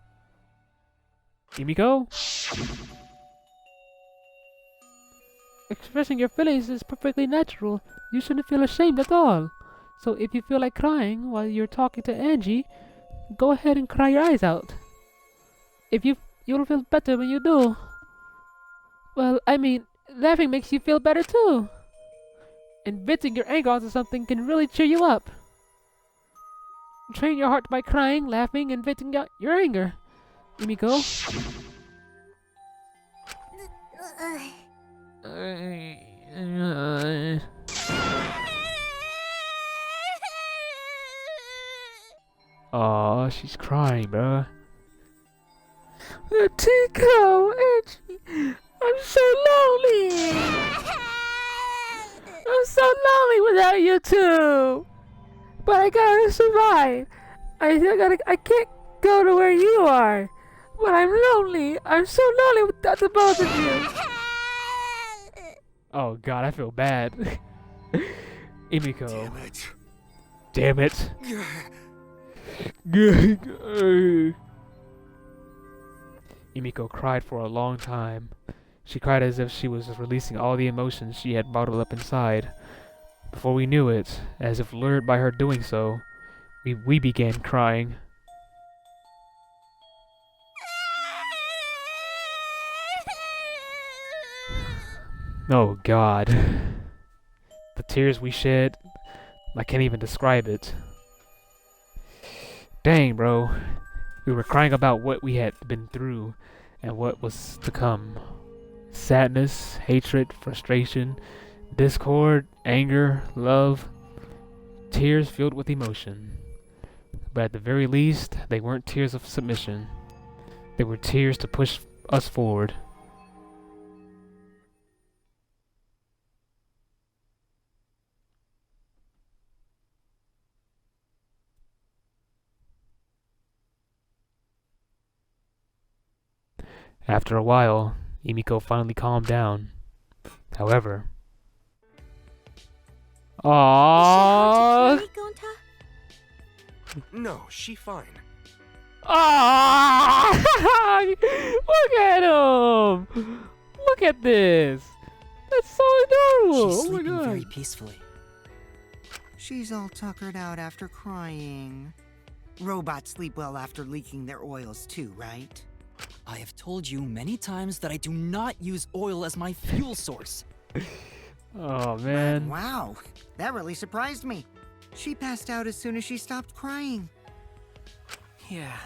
Emiko? Expressing your feelings is perfectly natural. You shouldn't feel ashamed at all. So if you feel like crying while you're talking to Angie, go ahead and cry your eyes out. You'll feel better when you do. Well, I mean, laughing makes you feel better too. And venting your anger onto something can really cheer you up. Train your heart by crying, laughing, and venting out your anger. Emiko? Aw, she's crying, bruh. Tico, Angie, I'm so lonely. I'm so lonely without you two. But I gotta survive. I can't go to where you are. But I'm lonely. I'm so lonely without the both of you. Oh god, I feel bad. Emiko. Damn it. Damn it. Emiko cried for a long time. She cried as if she was releasing all the emotions she had bottled up inside. Before we knew it, as if lured by her doing so, we began crying. Oh god. The tears we shed, I can't even describe it. Dang, bro. We were crying about what we had been through and what was to come. Sadness, hatred, frustration, discord, anger, love. Tears filled with emotion. But at the very least, they weren't tears of submission. They were tears to push us forward. After a while, Emiko finally calmed down. However, aww. No, she fine. Ah! Look at him! Look at this! That's so adorable! She's Oh my sleeping god! very peacefully. She's all tuckered out after crying. Robots sleep well after leaking their oils too, right? I have told you many times that I do not use oil as my fuel source. Oh man. Wow, that really surprised me. She passed out as soon as she stopped crying. Yeah,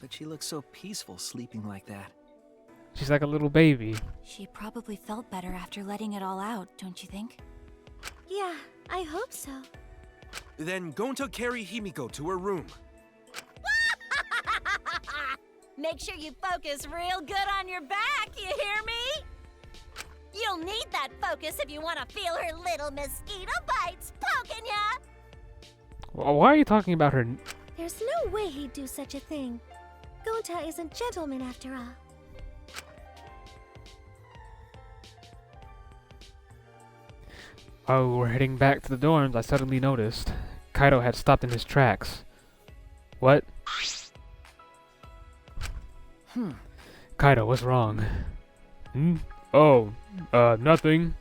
but she looks so peaceful sleeping like that. She's like a little baby. She probably felt better after letting it all out, don't you think? Yeah, I hope so. Then Gonta carry Himiko to her room. Make sure you focus real good on your back, you hear me? You'll need that focus if you want to feel her little mosquito bites poking ya! Why are you talking about her? There's no way he'd do such a thing. Gonta is a gentleman after all. Oh, we're heading back to the dorms. I suddenly noticed Kaido had stopped in his tracks. What? Kaido, what's wrong? Oh, nothing.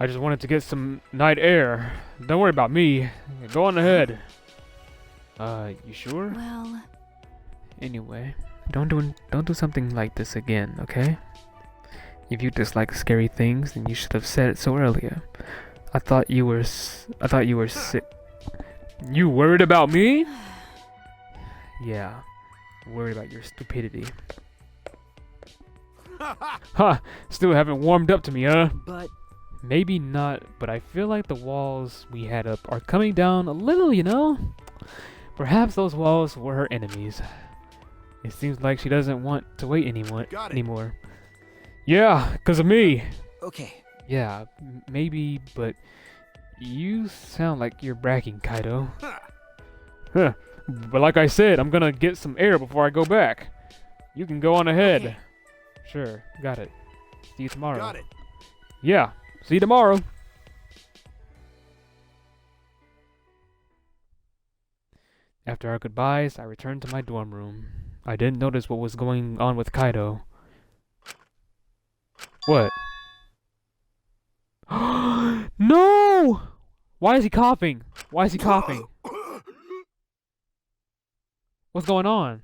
I just wanted to get some night air. Don't worry about me. Go on ahead. You sure? Well, Anyway, don't do something like this again, okay? If you dislike scary things, then you should have said it so earlier. I thought you were sick. You worried about me? Yeah, worried about your stupidity. Huh, still haven't warmed up to me, huh? But Maybe not, but I feel like the walls we had up are coming down a little, you know? Perhaps those walls were her enemies. It seems like she doesn't want to wait anymore. Yeah, 'cause of me. okay, Yeah, maybe, but you sound like you're bragging, Kaido. Huh. But like I said, I'm gonna get some air before I go back. You can go on ahead. Okay. Sure, got it. See you tomorrow. Got it. Yeah, see you tomorrow. After our goodbyes, I returned to my dorm room. I didn't notice what was going on with Kaido. What? No! Why is he coughing? Why is he coughing? What's going on?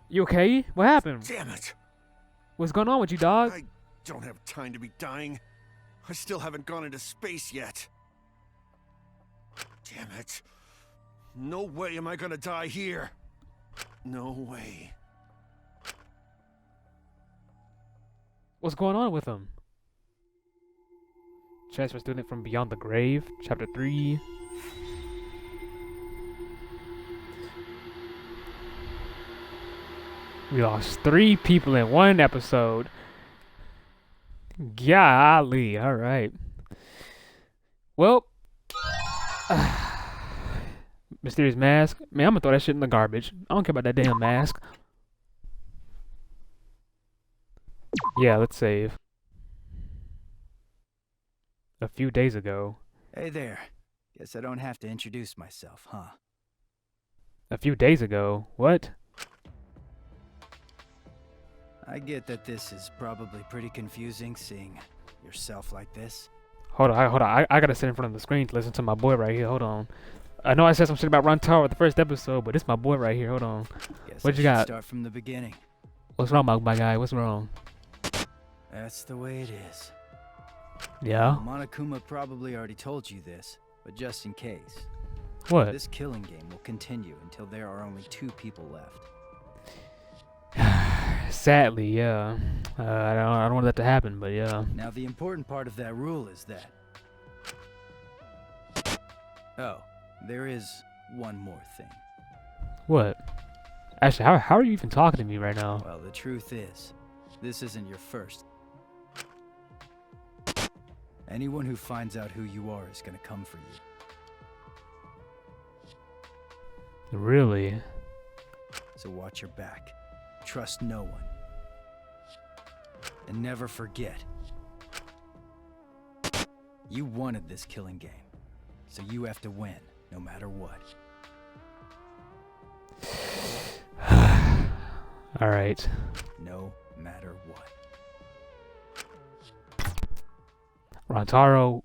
You okay? What happened? Damn it. What's going on with you, dog? I don't have time to be dying. I still haven't gone into space yet. Damn it. No way am I gonna die here. No way. What's going on with him? Transfer student from beyond the grave, chapter 3. We lost 3 people in one episode. Golly, alright. Well, mysterious mask. Man, I'm gonna throw that shit in the garbage. I don't care about that damn mask. Yeah, let's save. A few days ago. Hey there. Guess I don't have to introduce myself, huh? A few days ago? What? I get that this is probably pretty confusing seeing yourself like this. Hold on. I gotta sit in front of the screen to listen to my boy right here. Hold on. I know I said some shit about Run Tower with the first episode, but it's my boy right here. Hold on. Guess What I you should got? Start from the beginning. What's wrong, my guy? What's wrong? That's the way it is. Yeah? Monokuma probably already told you this, but just in case. What? This killing game will continue until there are only 2 people left. Sadly, yeah. I don't want that to happen, but yeah. Now the important part of that rule is that... Oh, there is one more thing. What? Actually, how are you even talking to me right now? Well, the truth is, this isn't your first. Anyone who finds out who you are is gonna come for you. Really? So watch your back. Trust no one. And never forget. You wanted this killing game, so you have to win, no matter what. Alright. No matter what. Rantaro.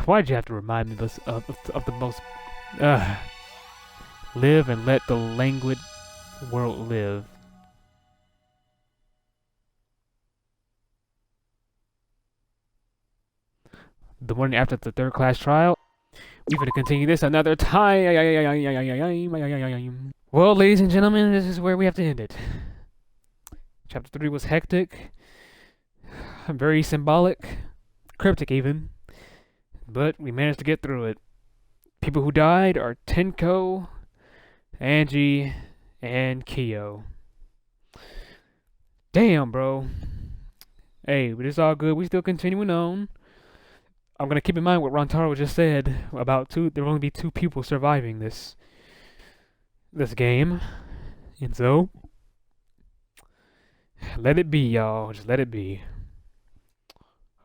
Why'd you have to remind me of the most... live and let the languid world live. The morning after the third class trial, we're going to continue this another time. Well, ladies and gentlemen, this is where we have to end it. Chapter 3 was hectic, very symbolic, cryptic even, but we managed to get through it. People who died are Tenko, Angie, and Kyo. Damn, bro. Hey, but it's all good. We still continuing on. I'm gonna keep in mind what Rantaro just said about there will only be 2 people surviving this game, and so let it be, y'all. Just let it be.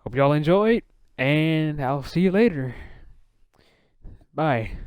Hope y'all enjoyed, and I'll see you later. Bye.